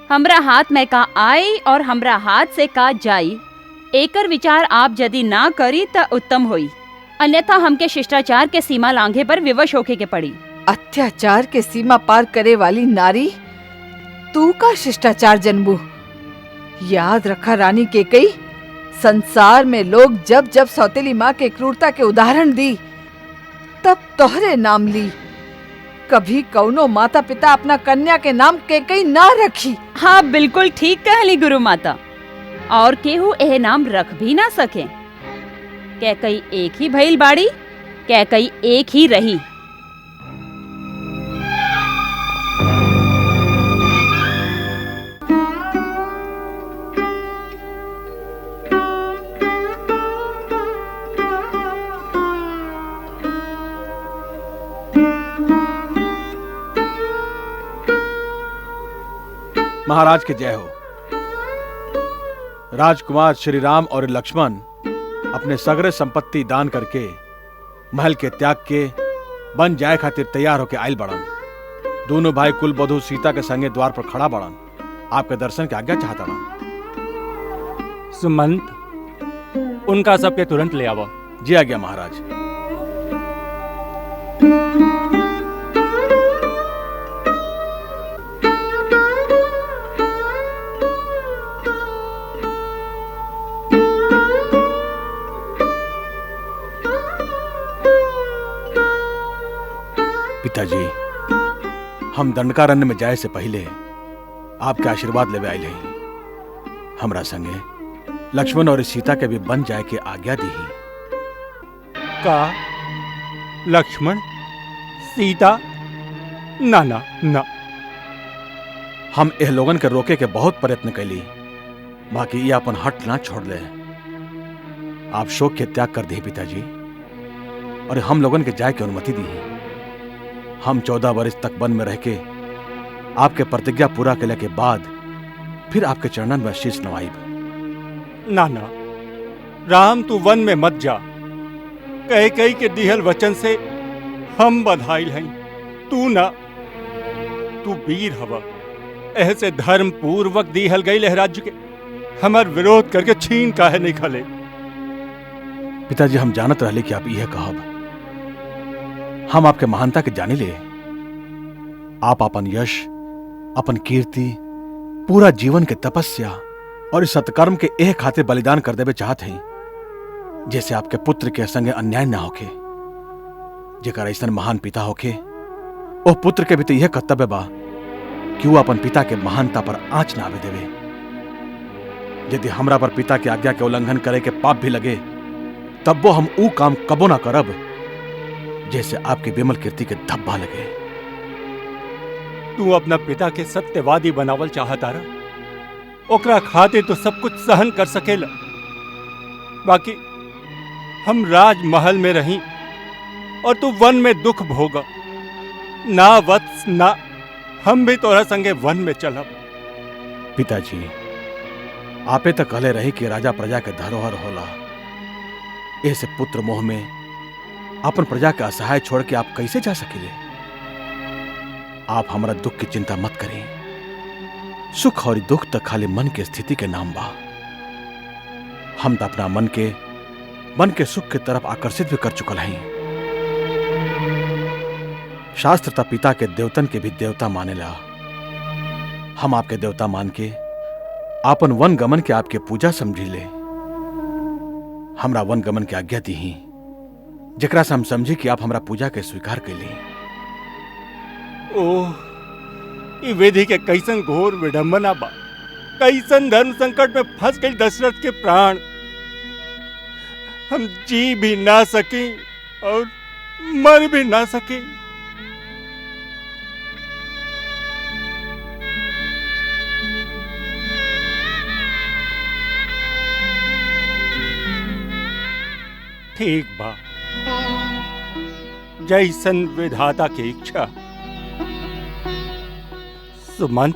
हमरा हाथ में का आई और हमरा हाथ से का जाई, एकर विचार आप यदि ना करी त उत्तम होई, अन्यथा हमके शिष्टाचार के सीमा लांघे पर विवश होके के पड़ी। अत्याचार के सीमा पार करे वाली नारी तू का शिष्टाचार जन्मू? याद रखा रानी कैकई, संसार में लोग जब जब सौतेली माँ के क्रूरता के उदाहरण दी तब तोहरे नाम ली। कभी कौनो माता पिता अपना कन्या के नाम कैकई ना रखी। हाँ, बिल्कुल ठीक कहली गुरु माता। और केहू एह नाम रख भी ना सके। कैकई एक ही भइल बाड़ी, कैकई एक ही रही। महाराज के जय हो। राजकुमार श्री राम और लक्ष्मण अपने सगरे संपत्ति दान करके महल के त्याग के बन जाए खातिर तैयार होके आयल बड़न। दोनों भाई कुल बधू सीता के संगे द्वार पर खड़ा बड़न, आपके दर्शन के आज्ञा चाहता बड़न। सुमंत, उनका सबके तुरंत ले आवो। जी आज्ञा महाराज। पिताजी, हम दंडकारण्य में जाए से पहले आपके आशीर्वाद लेवे आए हैं। हमरा संगे लक्ष्मण और सीता के भी बन जाए के आज्ञा दी ही। का लक्ष्मण सीता? ना ना ना। हम एह लोगन के रोके के बहुत प्रयत्न कैली, बाकी ये अपन हट ना छोड़ ले। आप शोक के त्याग कर दी पिताजी, और हम लोगन के जाए की अनुमति दी है। हम 14 वर्ष तक वन में रह के आपके प्रतिज्ञा पूरा करने के बाद फिर आपके चरणन में शीश नवाइब। ना ना राम, तू वन में मत जा। कैकई के दिहल वचन से हम बधाइल हैं। तू ना, तू वीर हवा। ऐसे धर्म पूर्वक दिहल गई लहराज्य के हमार विरोध करके छीन काहे नहीं खले। पिताजी, हम जानत रहले कि आप यह कहब। हम आपके महानता के जाने ले। आप अपन यश, अपन कीर्ति, पूरा जीवन के तपस्या और इस सत्कर्म के एह खातिर बलिदान कर देवे चाहत हैं, जैसे आपके पुत्र के संगे अन्याय ना होके। जेकर ऐसा महान पिता होके, ओ पुत्र के भी तो यह कर्तव्य बा कि वो अपन पिता के महानता पर आंच ना आवे देवे। यदि हमरा पर पिता की आज्ञा के उल्लंघन करे के पाप भी लगे, तब वो हम ऊ काम कबो ना करब जैसे आपके विमल कीर्ति के धब्बा लगे। तू अपना पिता के सत्यवादी बनावल चाहता रहा, ओकरा खातिर तो सब कुछ सहन कर सकेला। बाकी हम राजमहल में रही और तू वन में दुख भोगा। ना वत्स ना, हम भी तोरा संगे वन में चलब। पिताजी, आपे तक कहले रही कि राजा प्रजा के धरोहर होला। ऐसे पुत्र मोह में अपन प्रजा के असहाय छोड़ के आप कैसे जा सकेले? आप हमारा दुख की चिंता मत करें। सुख और दुख तक खाली मन की स्थिति के नाम बा। हम तो अपना मन के सुख की तरफ आकर्षित भी कर चुकल हैं। शास्त्र ता पिता के देवतन के भी देवता मानेला। हम आपके देवता मान के आपन वन गमन के आपके पूजा समझी ले। हमरा वन गमन की आज्ञा दी ही, जकरा से हम समझी कि आप हमरा पूजा के स्वीकार कर ली। ओह, ई विधि के कैसन घोर विडंबना बा। कैसन धर्म संकट में फंस गई दशरथ के प्राण। हम जी भी ना सके और मर भी ना सके। ठीक बा, जैसन विधाता की इच्छा। सुमंत।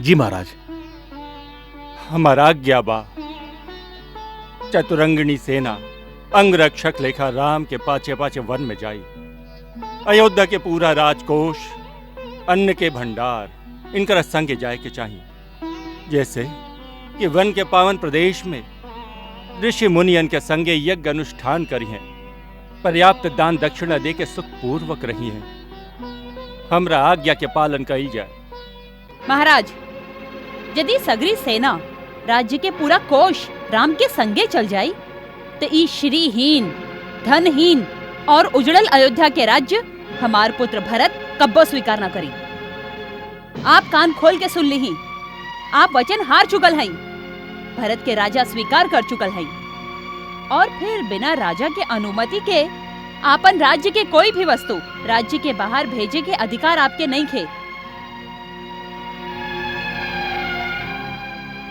जी महाराज। हमारा आज्ञा बा, चतुरंगिणी सेना अंगरक्षक लेखा राम के पाछे पाछे वन में जाई। अयोध्या के पूरा राजकोष, अन्न के भंडार इनकर संगे जाए के चाहिए। जैसे कि वन के पावन प्रदेश में ऋषि मुनियन के संगे यज्ञ अनुष्ठान करी हैं, पर्याप्त दान दक्षिणा दे के सुख पूर्वक रही हैं। हमरा आज्ञा के पालन कई जाए। महाराज, यदि सगरी सेना राज्य के पूरा कोष राम के संगे चल जाई तो ई श्रीहीन, धनहीन और उजड़ल अयोध्या के राज्य हमार पुत्र भरत कब्बो स्वीकार न करी। आप कान खोल के सुन ली, आप वचन हार चुकल हैं, भरत के राजा स्वीकार कर चुकल हैं, और फिर बिना राजा के अनुमति के आपन राज्य के कोई भी वस्तु राज्य के बाहर भेजे के अधिकार आपके नहीं थे।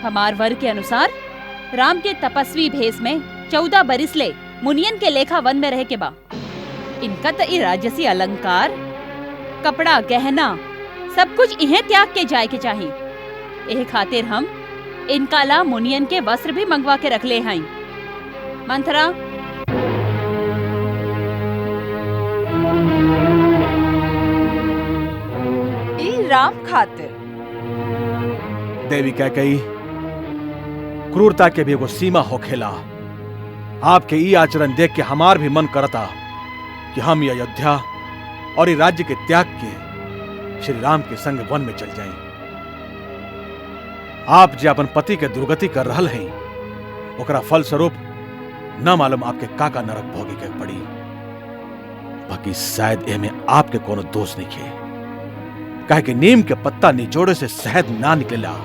हमार वर के अनुसार राम के तपस्वी भेष में 14 बरिस ले मुनियन के लेखा वन में रह के बा। इनका तो ई राजसी अलंकार, कपड़ा, गहना सब कुछ इन्हें त्याग के जाए के चाहिए। एह खातिर हम इनका ला मुनियन के वस्त्र भी मंगवा के रख ले हैं। मंथरा, ई राम खातिर। देवी कैकेयी, क्रूरता के भी एगो सीमा होखेला। आपके ई आचरण देख के हमार भी मन करता कि हम ये अयोध्या और ये राज्य के त्याग के श्री राम के संग वन में चल जाएं। आप जो अपन पति के दुर्गति कर रहल हैं, ओकरा फल स्वरूप न मालूम आपके काका नरक भोगे के पड़ी। बाकी शायद एमे आपके कोनो दोष नहीं है, काहे कि नीम के पत्ता निचोड़े से शहद ना निकलेला।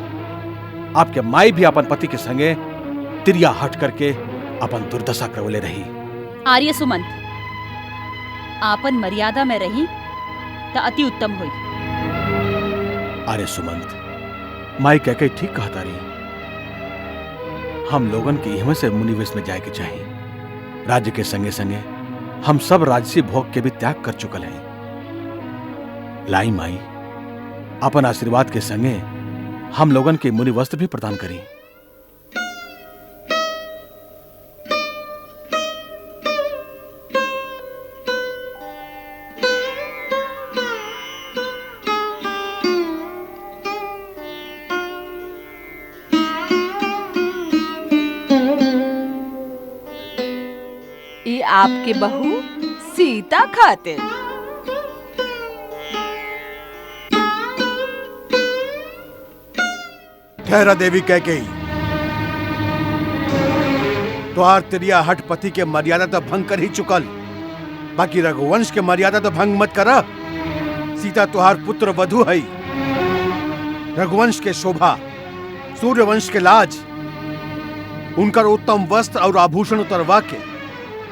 आपके माई भी अपन पति के संगे तिरिया हट करके अपन दुर्दशा करवले रही। आर्य सुमंत, आपन मर्यादा में रही तो अति उत्तम हुई। अरे सुमंत, माई कैकेयी ठीक कहता रही। हम लोगन के इहवे से मुनिवेश में जाए के चाहिए। राज्य के संगे संगे हम सब राजसी भोग के भी त्याग कर चुकल हैं। लाई माई, अपन आशीर्वाद के संगे हम लोगन के मुनि वस्त्र भी प्रदान करी। ई आपके बहू सीता खातिर। ठहरा देवी कैकेयी, तुहार तिरिया हट पति के मर्यादा तो भंग कर ही चुकल, बाकी रघुवंश के मर्यादा तो भंग मत करा। सीता तुहार पुत्र वधु है। रघुवंश के शोभा, सूर्यवंश के लाज, उनकर उत्तम वस्त्र और आभूषण उतरवा के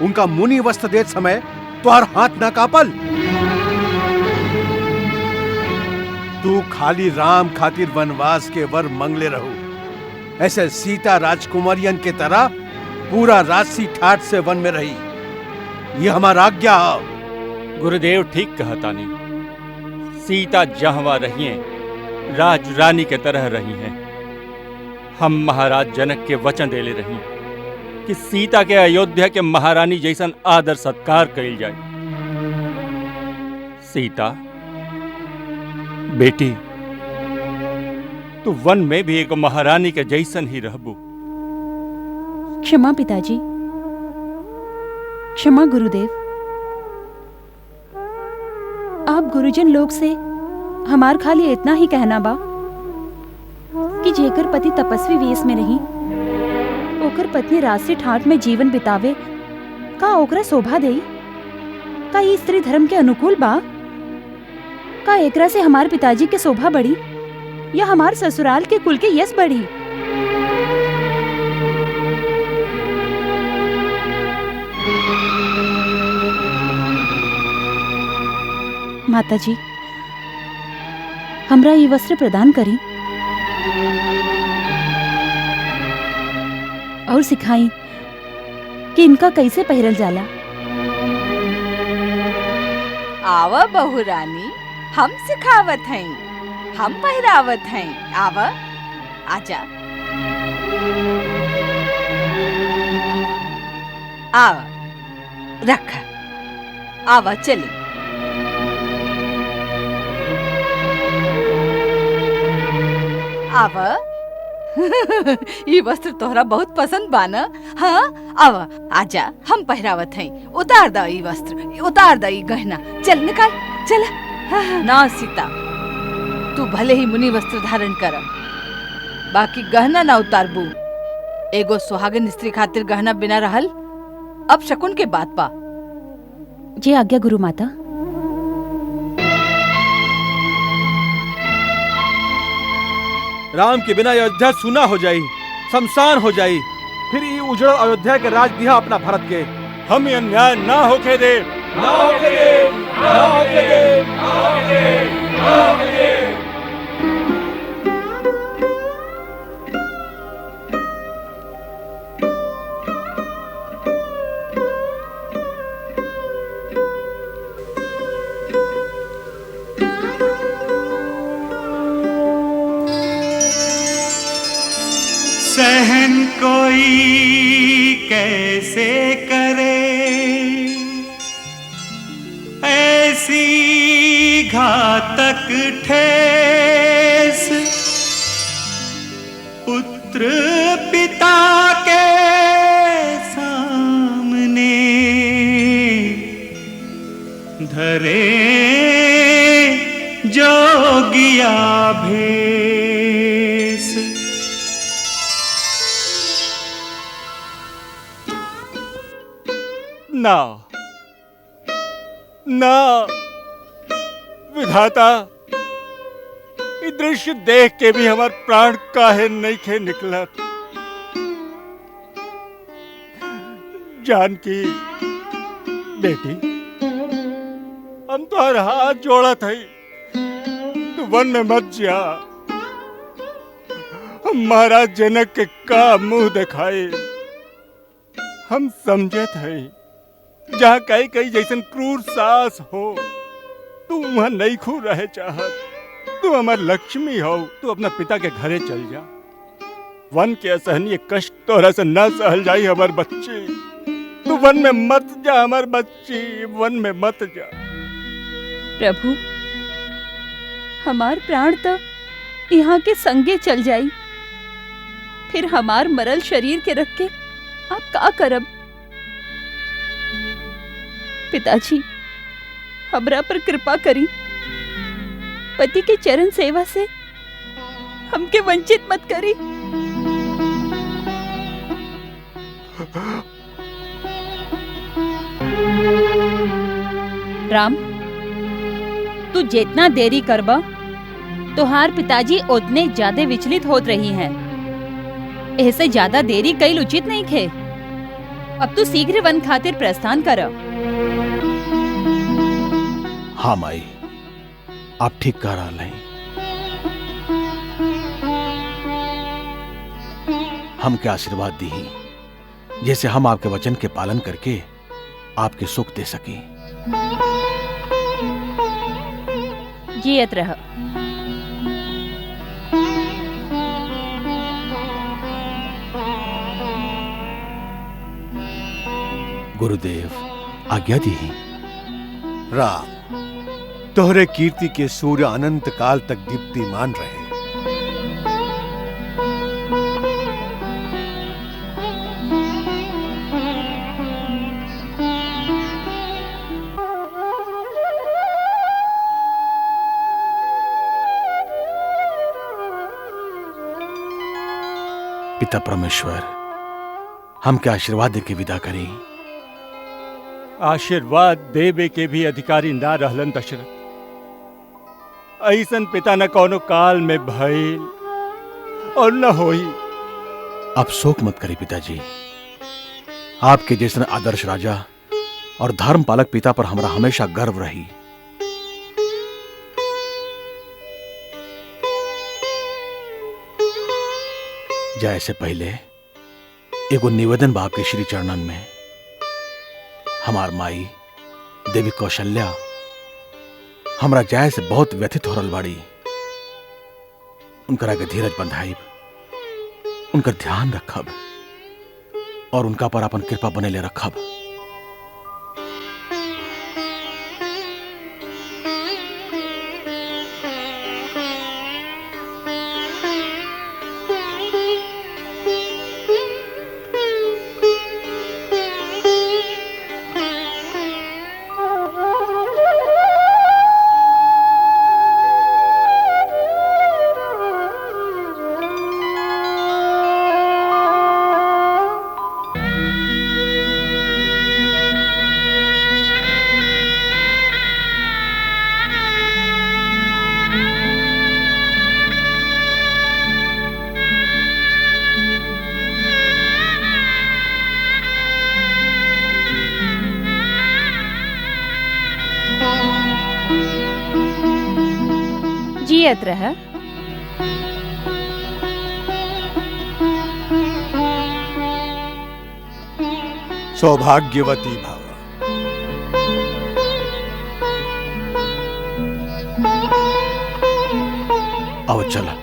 उनका मुनि वस्त्र देत समय तुहार हाथ ना कापल। तू खाली राम खातिर वनवास के वर मंगले रहो, ऐसे सीता राजकुमारियन के तरह पूरा राजसी ठाट से वन में रही। ये हमारा आज्ञा है। गुरुदेव ठीक कहता नहीं। सीता जहवा रही हैं, राज रानी के तरह रही हैं। हम महाराज जनक के वचन देले रही कि सीता के अयोध्या के महारानी जैसन आदर सत्कार कइल जाए। सीता बेटी, तू वन में भी एक महारानी के जैसन ही रहबू। क्षमा पिताजी, क्षमा गुरुदेव। आप गुरुजन लोग से हमार खाली इतना ही कहना बा कि जेकर पति तपस्वी वेश में रही, ओकर पत्नी राजसी ठाट में जीवन बितावे, का ओकरा शोभा देई? का ये स्त्री धर्म के अनुकूल बा? का एकरा से हमार पिताजी के शोभा बढ़ी? या हमार ससुराल के कुल के यश बढ़ी। माताजी, हमरा ये वस्त्र प्रदान करी और सिखाई कि इनका कैसे पहरल जाला। आवा बहू रानी, हम सिखावत हैं, हम पहरावत हैं। आवा, आजा। आवा, रख। आवा, चली। आवा। ये वस्त्र तोहरा बहुत पसंद बा न? हाँ, आवा, आजा, हम पहरावत हैं। उतार दा ये वस्त्र, उतार दा ये गहना। चल निकाल, चल। ना सीता, तू भले ही मुनि वस्त्र धारण कर, बाकी गहना ना उतारबू। एगो सुहागन स्त्री खातिर गहना बिना रहल अब शकुन के बात बा। जी आज्ञा गुरु माता। राम के बिना अयोध्या सुना हो जाई, शमशान हो जाई। फिर ये उजड़ अयोध्या के राज दिया अपना भारत के। हम ये अन्याय ना होके दे, ना होके दे, ना होके दे, ना होके दे, ना होके दे। सहन कोई कैसे करे ऐसी घातक ठेस, पुत्र पिता के सामने धरे जोगिया भेस। ना ना विधाता, ये दृश्य देख के भी हमार प्राण काहे नहीं खे निकला। जानकी बेटी, हम तो हर हाथ जोड़ा था, तू वन में मत जा। हम महाराज जनक के का मुंह दिखाए। हम समझे थे जहाँ कई कई जैसन क्रूर सास हो, तू वहां नहीं खू रहे चाहत। तू हमार लक्ष्मी हो, तू अपना पिता के घरे चल जा। वन के असहनीय कष्ट तोरा से न सहल जाई हमार बच्ची। तू वन में मत जा हमार बच्ची, वन में मत जा। प्रभु, हमार प्राण तो यहाँ के संगे चल जाई, फिर हमार मरल शरीर के रख के आप का करब? पिताजी, हमरा पर कृपा करी। पति के चरण सेवा से हमके वंचित मत करी। राम, तू जितना देरी करबा तोहार पिताजी उतने ज्यादा विचलित होत रही हैं। ऐसे ज्यादा देरी कईल उचित नहीं खे। अब तू शीघ्र वन खातिर प्रस्थान कर। हाँ माई, आप ठीक कह रहा हैं। हम क्या आशीर्वाद दी, जैसे हम आपके वचन के पालन करके आपके सुख दे सकें। जियत रह। गुरुदेव, आज्ञा दी। राम, तोहरे कीर्ति के सूर्य अनंत काल तक दीप्तिमान रहे। पिता परमेश्वर, हम क्या आशीर्वाद देके विदा करें? आशीर्वाद देवे के भी अधिकारी ना रहलन दशरथ। ऐसन पिता न कौनो काल में भइल और न होई। अब शोक मत करिए पिताजी। आपके जैसन आदर्श राजा और धर्म पालक पिता पर हमारा हमेशा गर्व रही। जाए से पहले एगो निवेदन बा आपके श्री चरणन में। हमार माई देवी कौशल्या हमरा जाए से बहुत व्यथित हो रल बाड़ी। उनकरा के धीरज बंधाइब, उनकर ध्यान रखब और उनका पर अपन कृपा बनेले रखब। जियत रह। सौभाग्यवती भव। आओ चला।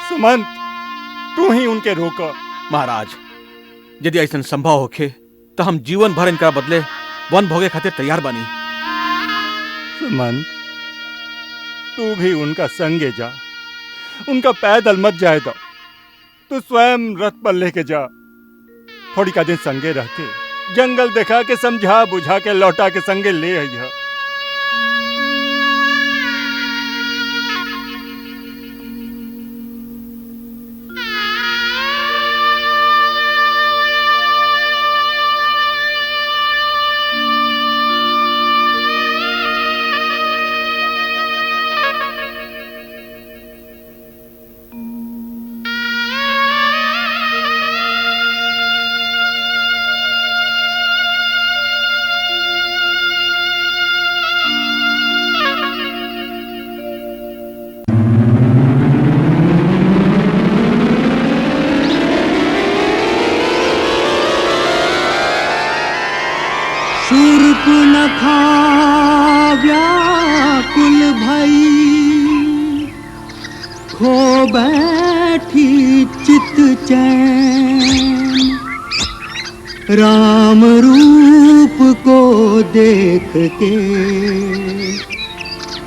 सुमंत, तू ही उनके रोका। महाराज, यदि ऐसा संभव होखे तो हम जीवन भर इनका बदले वन भोगे खातिर तैयार बनी। सुमंत, तू भी उनका संगे जा, उनका पैदल मत जाए दो। तू स्वयं रथ पर लेके जा। थोड़ी का दिन संगे रह के जंगल दिखा के समझा बुझा के लौटा के संगे ले आइया। शूर्पणखा व्याकुल भई खो बैठी चित चैन। राम रूप को देख के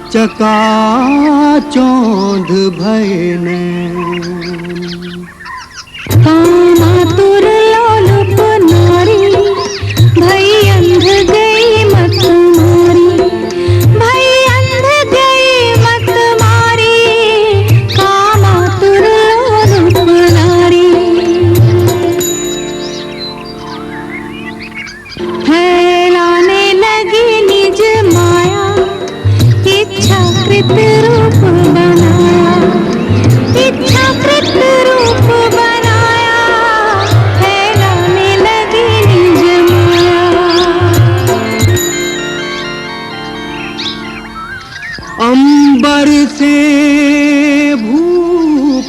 चकाचौंध भय नैन। कामातुर लोलुप नारी भई अंध गई मत मारी। भई अंध गई मत मारी। कामातुर लोलुप नारी। फैलाने लगी निज माया। इच्छाकृत रूप बनाया। इच्छाकृत रूप बनाया। फैलाने लगी निज माया। अंबर से भू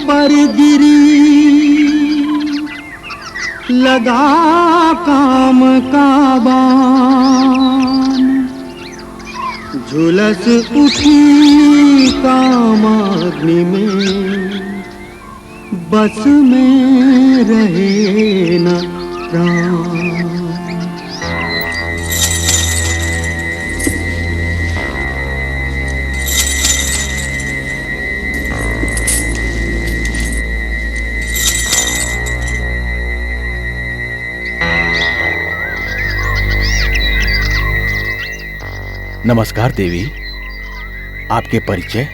पर गिरी लगा काम का बाण। झुलस उठी कामाग्नि में बस में रहे न प्राण। नमस्कार देवी, आपके परिचय?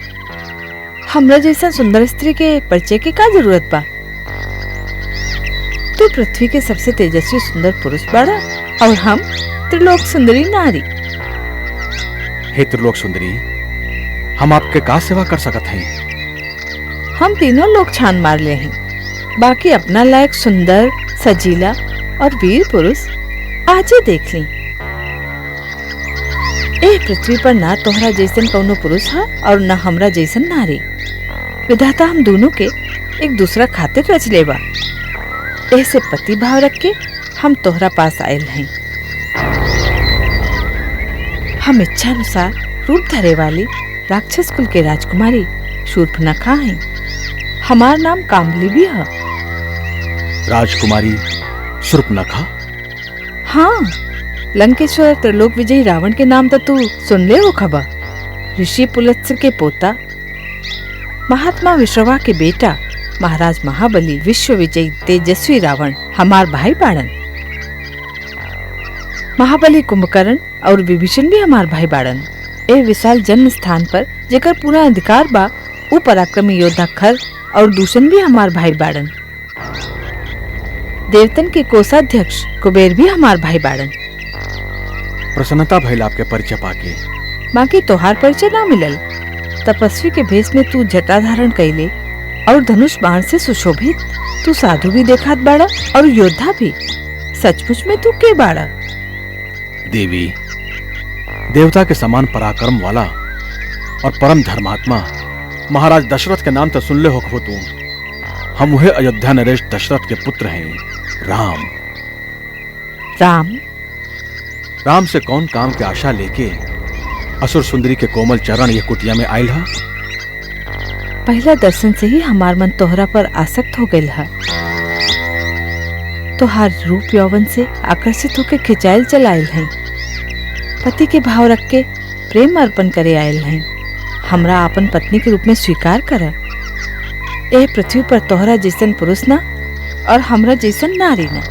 हमरा जैसा सुंदर स्त्री के परिचय के का जरूरत बा? तू पृथ्वी के सबसे तेजस्वी सुंदर पुरुष बाड़ा और हम त्रिलोक सुंदरी नारी। हे त्रिलोक सुंदरी, हम आपके का सेवा कर सकत हैं? हम तीनों लोग छान मार ले हैं, बाकी अपना लायक सुंदर, सजीला और वीर पुरुष आज ही देख ली। ए पृथ्वी पर ना तोहरा जैसन कौनो पुरुष है और न हमरा जैसन नारी। विधाता हम दोनों के एक दूसरा खातिर रच लेबा। ऐसे पति भाव रख के हम तोहरा पास आयल हैं। हम इच्छा अनुसार रूप धरे वाली राक्षस कुल के राजकुमारी शूर्पणखा हैं। हमार नाम कामली भी है। राजकुमारी शूर्पणखा? हाँ, लंकेश्वर त्रिलोक विजयी रावण के नाम तो तू सुन ले हो खबर। ऋषि पुलत्स्य के पोता, महात्मा विश्रवा के बेटा, महाराज महाबली विश्व विजयी तेजस्वी रावण हमार भाई बाड़न। महाबली कुंभकर्ण और विभीषण भी हमार भाई बाड़न। ए विशाल जन्म स्थान पर जेकर पूरा अधिकार बा, उ पराक्रमी योद्धा खर और दूषण भी हमार भाई बाड़न। देवतन के कोषाध्यक्ष कुबेर भी हमार भाई बाड़न। प्रसन्नता भइल आपके परिचय पाके। बाकी तोहार परिचय ना मिलल। तपस्वी के भेष में तू जटा धारण कैले और धनुष बाण से सुशोभित। तू साधु भी देखात बाड़ा और योद्धा भी। सचमुच में तू के बाड़ा? देवी, देवता के समान पराक्रम वाला और परम धर्मात्मा महाराज दशरथ के नाम तो सुन ले हो तू। हम वह अयोध्या नरेश दशरथ के पुत्र हैं, राम। राम? राम से कौन काम की आशा लेके असुर सुंदरी के कोमल चरण ये कुटिया में आयल है? पहला दर्शन से ही हमार मन तोहरा पर आसक्त हो गया है। तोहार रूप यौवन से आकर्षित होकर खिंचायल चल आयल हैं। पति के भाव रख के प्रेम अर्पण करे आयल हैं। हमरा अपन पत्नी के रूप में स्वीकार कर। ए पृथ्वी पर तोहरा जैसन पुरुष ना और हमरा जैसन नारी ना।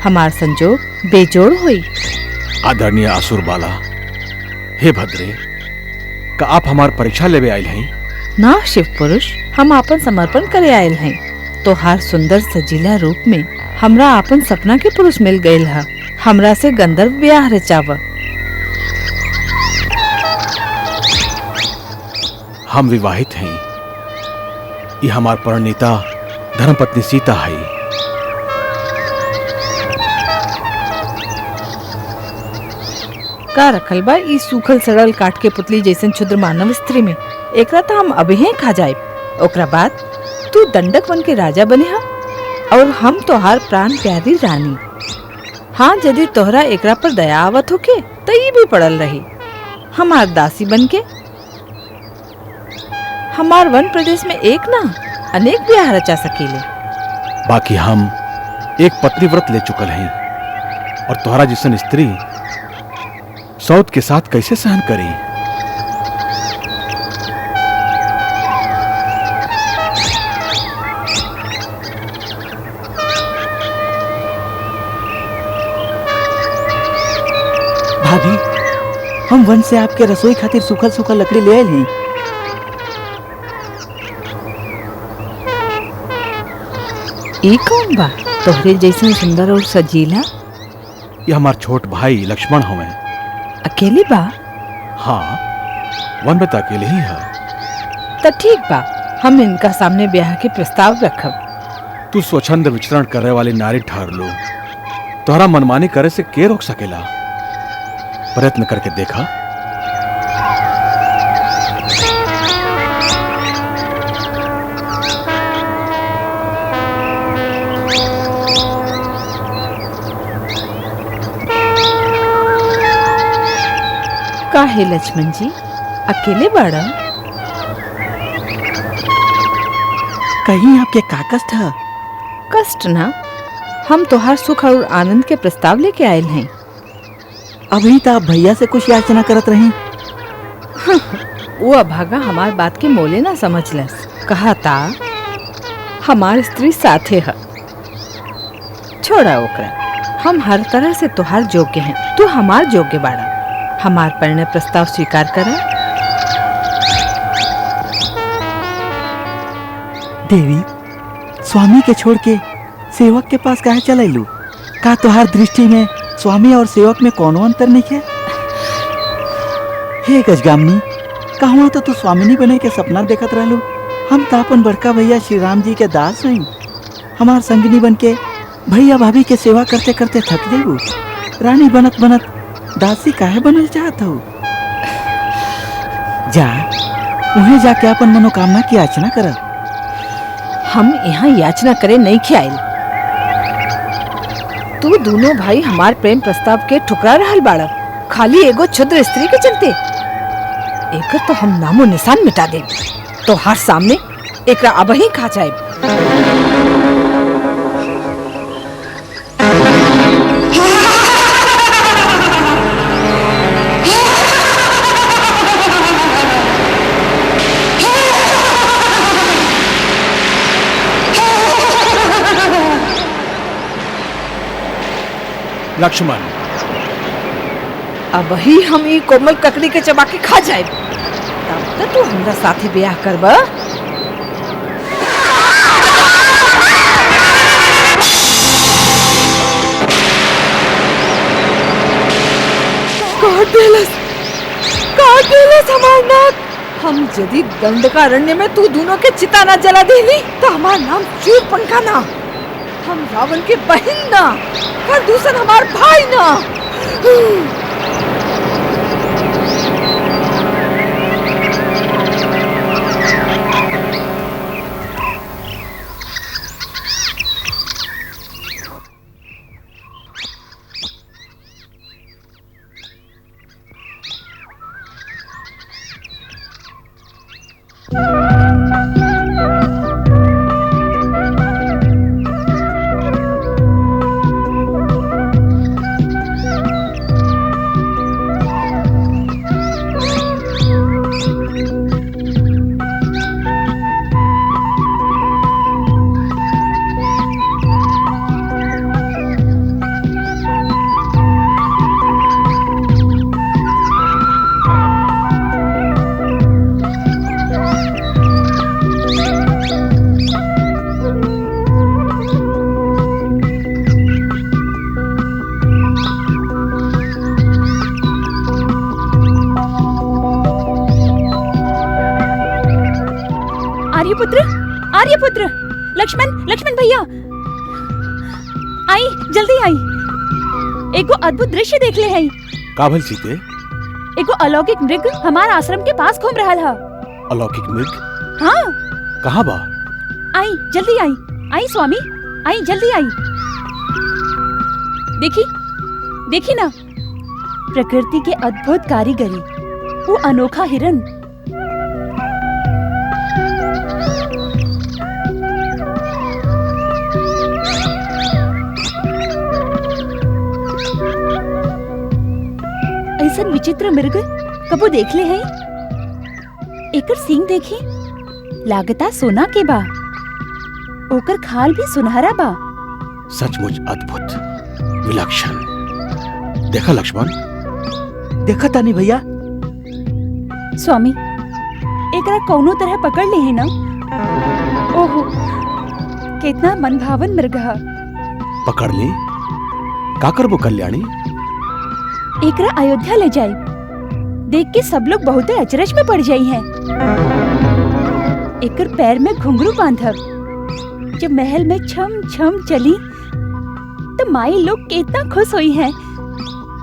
हमार संजोग बेजोड़ हुई। आदरणीय असुर बाला, हे भद्रे, का आप हमार परीक्षा लेवे आयल हैं? ना शिव पुरुष, हम आपन समर्पण करे आयल हैं। तोहार सुंदर सजीला रूप में हमरा आपन सपना के पुरुष मिल गयल है। हमरा से गंधर्व ब्याह रचाव। हम विवाहित हैं। ये हमार परिणीता धर्मपत्नी सीता है। का रखल बा ई सूखल सड़ल काट के पुतली जैसन क्षुद्र मानव स्त्री में? एकरा तो हम अभी ही खा जाए। ओकरा बाद तू दंडक बन के राजा बने हा और हम तोहार प्राण प्यारी रानी। हाँ, यदि तोहरा एकरा पर दया आवत होके तो ये भी पड़ल रही। हमार दासी बन के हमार वन प्रदेश में एक ना अनेक ब्याह रचा सकेले। बाकी हम एक पत्नी व्रत ले चुकल हैं और तोहरा जैसन स्त्री सौत के साथ कैसे सहन करी? भाभी, हम वन से आपके रसोई खातिर सूखल सूखल लकड़ी ले आए हैं। ई कौन बा तोहरे जैसन सुंदर और सजीला? ये हमार छोट भाई लक्ष्मण हमें। अकेले बा? हाँ, वन में तो अकेले ही है। तो ठीक बा, हम इनका सामने ब्याह के प्रस्ताव रखब। तू स्वच्छंद विचरण करे वाली नारी ठहर लो। तोहरा मनमानी करे से के रोक सकेला? प्रयत्न करके देखा। काहे लक्ष्मण जी, अकेले बाड़ा? कहीं आपके का कष्ट है? कष्ट ना, हम तोहार सुख और आनंद के प्रस्ताव लेके आयल हैं। अभी तो आप भैया से कुछ याचना करत रही। वो अभागा हमार बात के मोले ना समझलस। कहा था हमार स्त्री साथे है। छोड़ा ओकरा, हम हर तरह से तोहार योग्य हैं। तू हमार योग्य बाड़ा। हमार परिणय प्रस्ताव स्वीकार करा। देवी, स्वामी के छोड़ के सेवक के पास काहे चलैलू? का तोहार दृष्टि में स्वामी और सेवक में कोनो अंतर नहीं है? हे गजगामनी, कहवा तो तू स्वामिनी बने के सपना देखत रहलू। हम तो अपन बड़का भैया श्री राम जी के दास हई। हमार संगिनी बन के भैया भाभी के सेवा करते करते थक जेबू। रानी बनत बनत दासी काहे बनल चाहत हो? जा उन्हें जाके अपन मनोकामना की याचना कर। हम यहाँ याचना करे नहीं खियाइल। तू दोनों भाई हमार प्रेम प्रस्ताव के ठुकरा रहल बाड़ा, खाली एगो क्षुद्र स्त्री के चलते। एकर तो हम नामो निशान मिटा दे। तो हर सामने एकरा अब ही खा जाए। लक्ष्मण, अब ही हम ई कोमल ककड़ी के चबा के खा जाए। तब तो तू हमरा साथे ब्याह करबा। काट देलस हमार नाक। हम यदि दंडकारण्य में तू दोनों के चिता न जला देली तो हमार नाम शूर्पणखा ना, हम रावण के बहन ना, हर दूसर हमार भाई ना। आर्यपुत्र, लक्ष्मण भैया, आई जल्दी आई। एगो अद्भुत दृश्य देख ले हई। का भइल सीते? एगो अलौकिक मृग हमार आश्रम के पास घूम रहा है। अलौकिक मृग? हाँ। कहाँ बा? आई जल्दी आई। आई स्वामी, आई जल्दी आई। देखी ना, प्रकृति के अद्भुत कारीगरी, वो अनोखा हिरन। ऐसन विचित्र मृग कबो देख ले है? एकर सींग देखी, लागता सोना के बा। ओकर खाल भी सुनहरा बा। सचमुच अद्भुत, विलक्षण। देखा लक्ष्मण? देखा तानी भैया। स्वामी, एकरा कौनो तरह पकड़ ले है ना? ओहो, कितना मनभावन मृग है। पकड़ ली? का करबो कल्याणी? एकरा अयोध्या ले जाए। देख के सब लोग बहुत अचरज में पड़ जाई हैं। एकर पैर में घुंघरू बांधब। जब महल में छम छम चली तो माई लोग कितना खुश हुई हैं।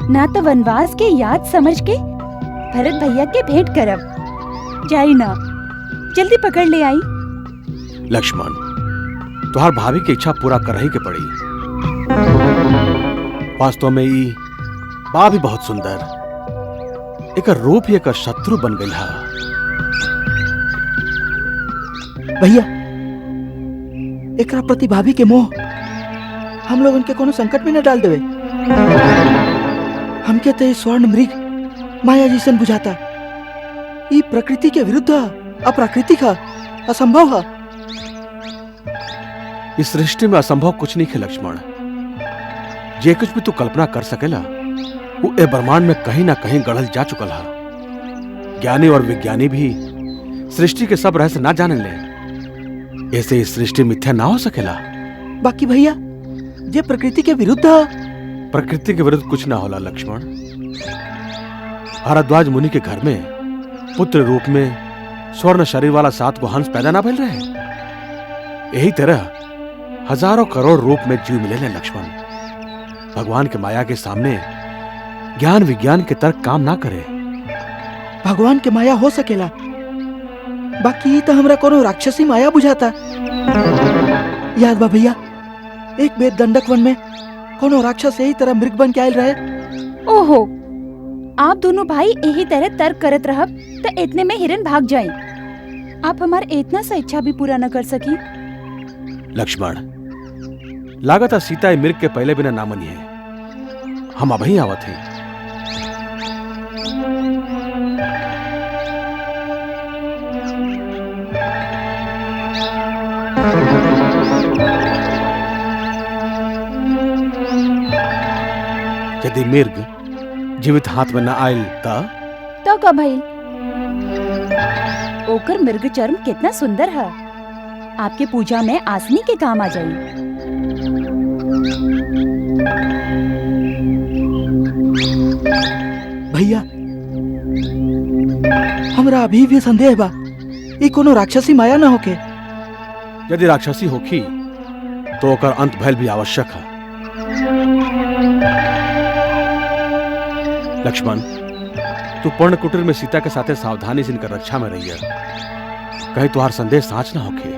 ना तो वनवास के याद समझ के भरत भैया के भेंट करब। जाई ना, जल्दी पकड़ ले आई। लक्ष्मण, तुहार भाभी की इच्छा पूरा करही के पड़ी। वास्तव में ई बा भी बहुत सुंदर। एक रूप ही एक शत्रु बन गई है। भैया, एकरा प्रति भाभी के मोह हम लोग उनके कोनो संकट में न डाल देवे। हमके तो ये स्वर्ण मृग माया जैसन बुझाता। ये प्रकृति के विरुद्ध, अप्राकृतिक है, असंभव है। इस सृष्टि में असंभव कुछ नहीं है लक्ष्मण। जे कुछ भी तू कल्पना कर सकेला वो ए ब्रह्मांड में कहीं ना कहीं गढ़ल जा चुकल है। ज्ञानी और विज्ञानी भी सृष्टि के सब रहस्य ना जाने ले। ऐसे इस सृष्टि मिथ्या ना हो सकेला। बाकी भैया जे प्रकृति के विरुद्ध है। प्रकृति के विरुद्ध कुछ ना होला लक्ष्मण। भारद्वाज मुनि के घर में पुत्र रूप में स्वर्ण शरीर वाला 7 को हंस पैदा ना भइल रहे। यही तरह हजारों करोड़ रूप में जीव मिले हैं लक्ष्मण। भगवान के माया के सामने ज्ञान विज्ञान के तर्क काम ना करे। भगवान के माया हो सकेला, बाकी तो हमरा कोनो राक्षसी माया बुझाता। याद बा भैया, एक बेर दंडक वन में कोनो राक्षस यही तरह मृग बन के आयल रहे। ओहो, आप दोनों भाई यही तरह तर्क करत रहब तो इतने में हिरन भाग जाए। आप हमार इतना सा इच्छा भी पूरा न कर सकी। लक्ष्मण, लागत सीता मृग के पहले बिना ना मनी है। हम अभी आवत हैं। यदि मृग जीवित हाथ में न आयल तो का भइल? ओकर मृग चर्म कितना सुंदर है, आपके पूजा में आसनी के काम आ जाए। भैया, हमरा अभी भी संदेह बा ई कोनो राक्षसी माया न होके। यदि राक्षसी होखी तो ओकर अंत भयल भी आवश्यक है। लक्ष्मण, तू पर्णकुटीर में सीता के साथे सावधानी से इनकर रक्षा में रहिए। कहीं तुहार संदेश साच ना होके।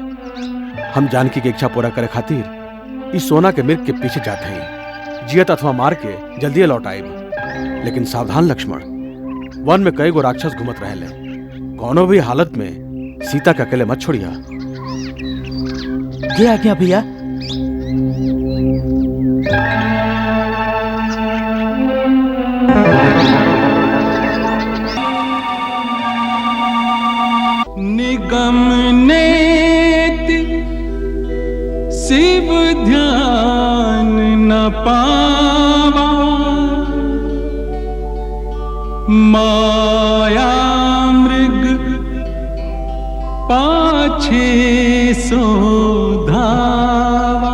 हम जानकी की इच्छा पूरा करे खातिर इस सोना के मृग के पीछे जाते हैं। जियत अथवा मार के जल्दी लौट आएब। लेकिन सावधान लक्ष्मण, वन में कई गो राक्षस घूमत रहले। कोनो भी हालत में सीता के अकेले मत छोड़िया। ये आज्ञा भैया। निगम नेति शिव ध्यान न पावा, माया मृग पाछे सो धावा।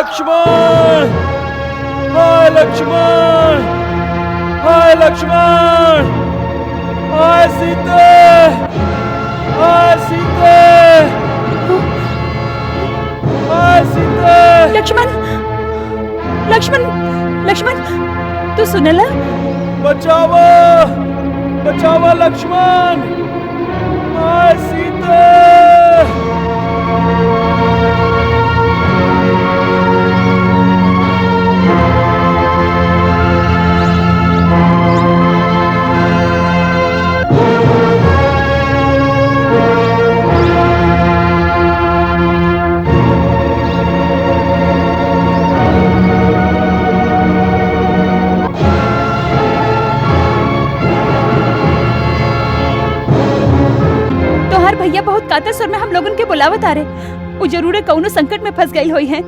लक्ष्मण, हाय लक्ष्मण, हाय लक्ष्मण, हाय सीते, हाय सीते, हाय सीते। लक्ष्मण, लक्ष्मण, लक्ष्मण, तू सुनला? बचावा, बचावा लक्ष्मण, हाय सीते। भैया बहुत कातर स्वर में हम लोगन के बुलावत आ रहे। वो जरूर कौनो संकट में फंस गई हुई है।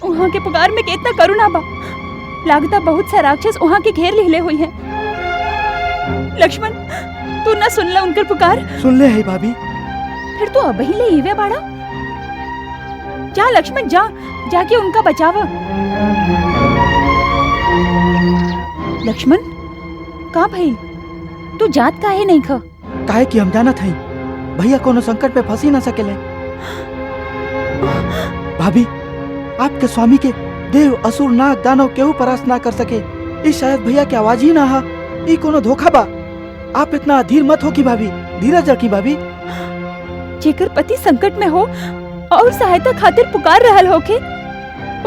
वहाँ के पुकार में कितना करुणा बा। लागता बहुत सा राक्षस वहाँ के घेर ले हुई है। लक्ष्मण, तू न सुनला उनकर पुकार? सुन ले है भाभी। फिर तू अब ही ले इवे बाड़ा। जा लक्ष्मण जा, जाके उनका बचावा। लक्ष्मण, का भइल? तू जात काहे नहीं खा? काहे कि हम जानत हई भैया कोनो संकट में फंसी ना सकेले। भाभी, आपके स्वामी के देव असुर नाग दानव केहू परास्त ना कर सके। इस शायद भैया की आवाज ही ना हा। ई कोनो धोखा बा। आप इतना अधीर मत हो की भाभी, धीरज रखी भाभी। जेकर पति संकट में हो और सहायता खातिर पुकार रहल होके,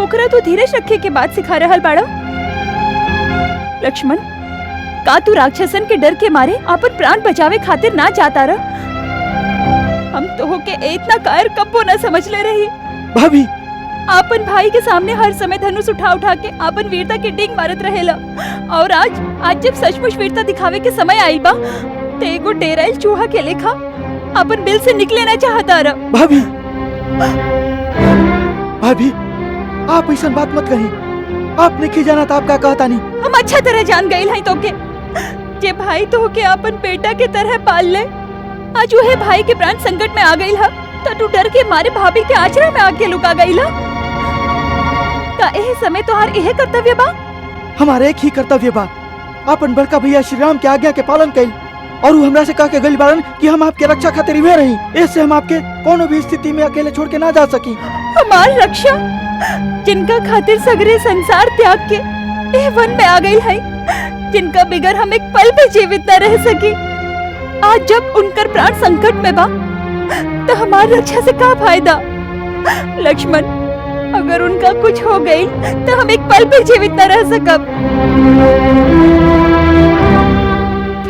ओकरा तो धीरज रखे के बात सिखा रहल बाड़ा। लक्ष्मण, का तू राक्षसन के डर के मारे अपन प्राण बचावे खातिर ना जाता रह? हम तो होके इतना कायर कब्बो न समझ ले रही। भाभी, आपन भाई के सामने हर समय धनुष उठा उठा के आपन वीरता के डिंग मारत रहेला, और आज जब सचमुच वीरता दिखावे के समय आई बा, ते एगो डेराइल चूहा के लेखा अपन बिल से निकले ना चाहता रहा। भाभी, भाभी, आप ऐसा बात मत कही। आपने की जाना था आपका कहता नहीं। हम अच्छा तरह जान गए हैं तो के जे भाई तो के अपन बेटा के तरह पाल ले, आज वह भाई के प्राण संकट में आ गई है, तो तू डर के मारे भाभी के आचरा में आके लुका गई ला। का एह समय तोहार एह कर्तव्य बा? हमारे एक ही कर्तव्य बा, अपन बड़का भैया श्री राम के आज्ञा के पालन कई, और वो हमरा से कह के गई बारन कि हम आपके रक्षा खातिर हुए रही। इससे हम आपके कोनो भी स्थिति में अकेले छोड़ के ना जा सकी। हमार रक्षा, जिनका खातिर सगरे संसार त्याग के एह वन में आ गई है, जिनका बिगर हम एक पल भी जीवित न रह सकी, आज जब उनकर प्राण संकट में बा, तो हमारी रक्षा से क्या फायदा? लक्ष्मण, अगर उनका कुछ हो गई तो हम एक पल भी जीवित न रह सकब।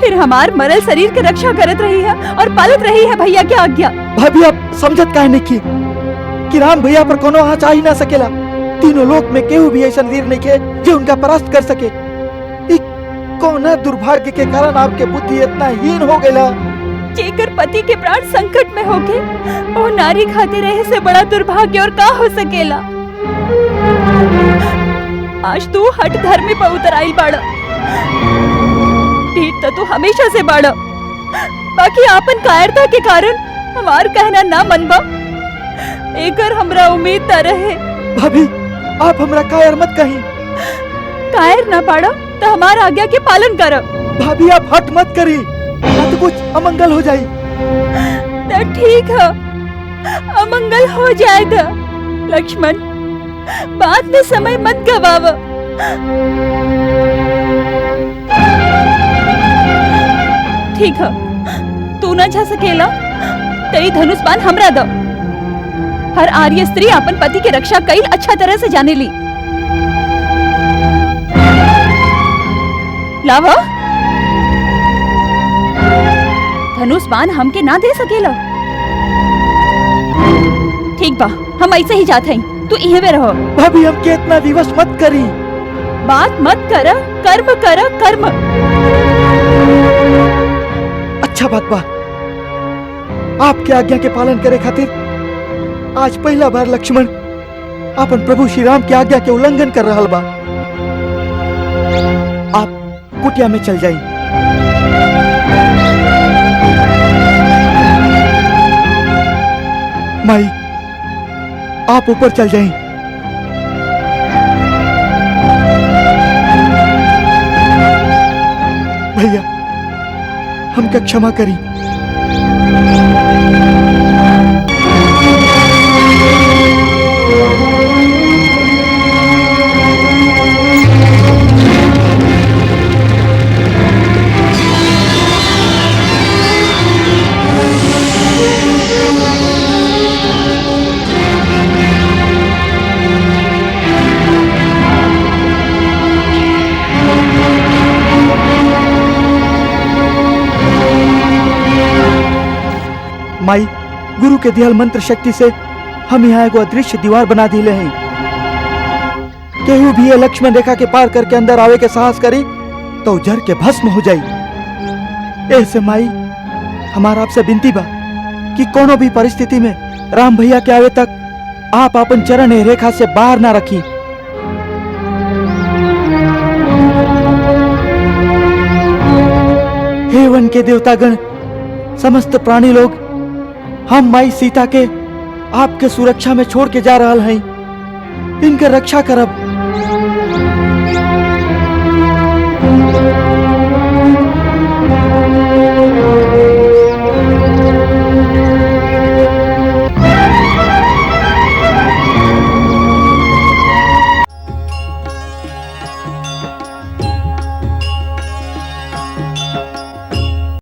फिर हमार मरल शरीर की रक्षा करत रही है और पालत रही है भैया की आज्ञा। भाभी, आप समझत काहे नहीं की कि राम भैया पर कोनो आँच आ ही ना सकेला। तीनों लोक में केहू भी ऐसा वीर नहीं के जो उनका परास्त कर सके। कौन दुर्भाग्य के कारण आपके बुद्धि इतना हीन हो गया? जेकर पति के प्राण संकट में होके वो नारी खातिर रहे से बड़ा दुर्भाग्य और का हो सकेला। आज तू हट धर्मी पर उतर आई बाड़ा। ठीक तो तू हमेशा से बाड़ा, बाकी आपन कायरता के कारण हमार कहना ना मनबा, एकर हमरा उम्मीद न रहे। भाभी, आप हमरा कायर मत कहीं। कायर ना पाड़ा तो हमारा आज्ञा के पालन करो। भाभी, आप हट मत करी, ना तो कुछ अमंगल हो जाए। तो ठीक है, अमंगल हो जाएगा। लक्ष्मण, बाद में समय मत गवावा। ठीक है, तू ना जा सकेला, तेरी धनुष बाण हमरा दो। हर आर्य स्त्री अपन पति की रक्षा कई अच्छा तरह से जाने ली। लावा, धनुष बाण हमके ना दे सकेला। ठीक बा, हम ऐसे ही जाते हैं, तू इहे में रहो। भाभी, हमके इतना विवश मत करी। बात मत करा, कर्म करा, कर्म। अच्छा बात बा, आपके आज्ञा के पालन करे खातिर आज पहला बार लक्ष्मण अपन प्रभु श्री राम की आज्ञा के उल्लंघन कर रहा बा। आप कुटिया में चल जाइए। माई, आप ऊपर चल जाइए। हमके क्षमा करी। माई, गुरु के दियल मंत्र शक्ति से हम यहाँ एगो अदृश्य दीवार बना दिले हैं। केहू भी ये लक्ष्मण रेखा के पार करके अंदर आवे के साहस करी तो जर के भस्म हो जाई। ऐसे माई, हमारा आपसे विनती बा कि कोनो भी परिस्थिति में राम भैया के आवे तक आप अपन चरण ए रेखा से बाहर ना रखी। हे वन के देवतागण, समस्त प्राणी लोग, हम माई सीता के आपके सुरक्षा में छोड़ के जा रहा हैं। इनके रक्षा करब।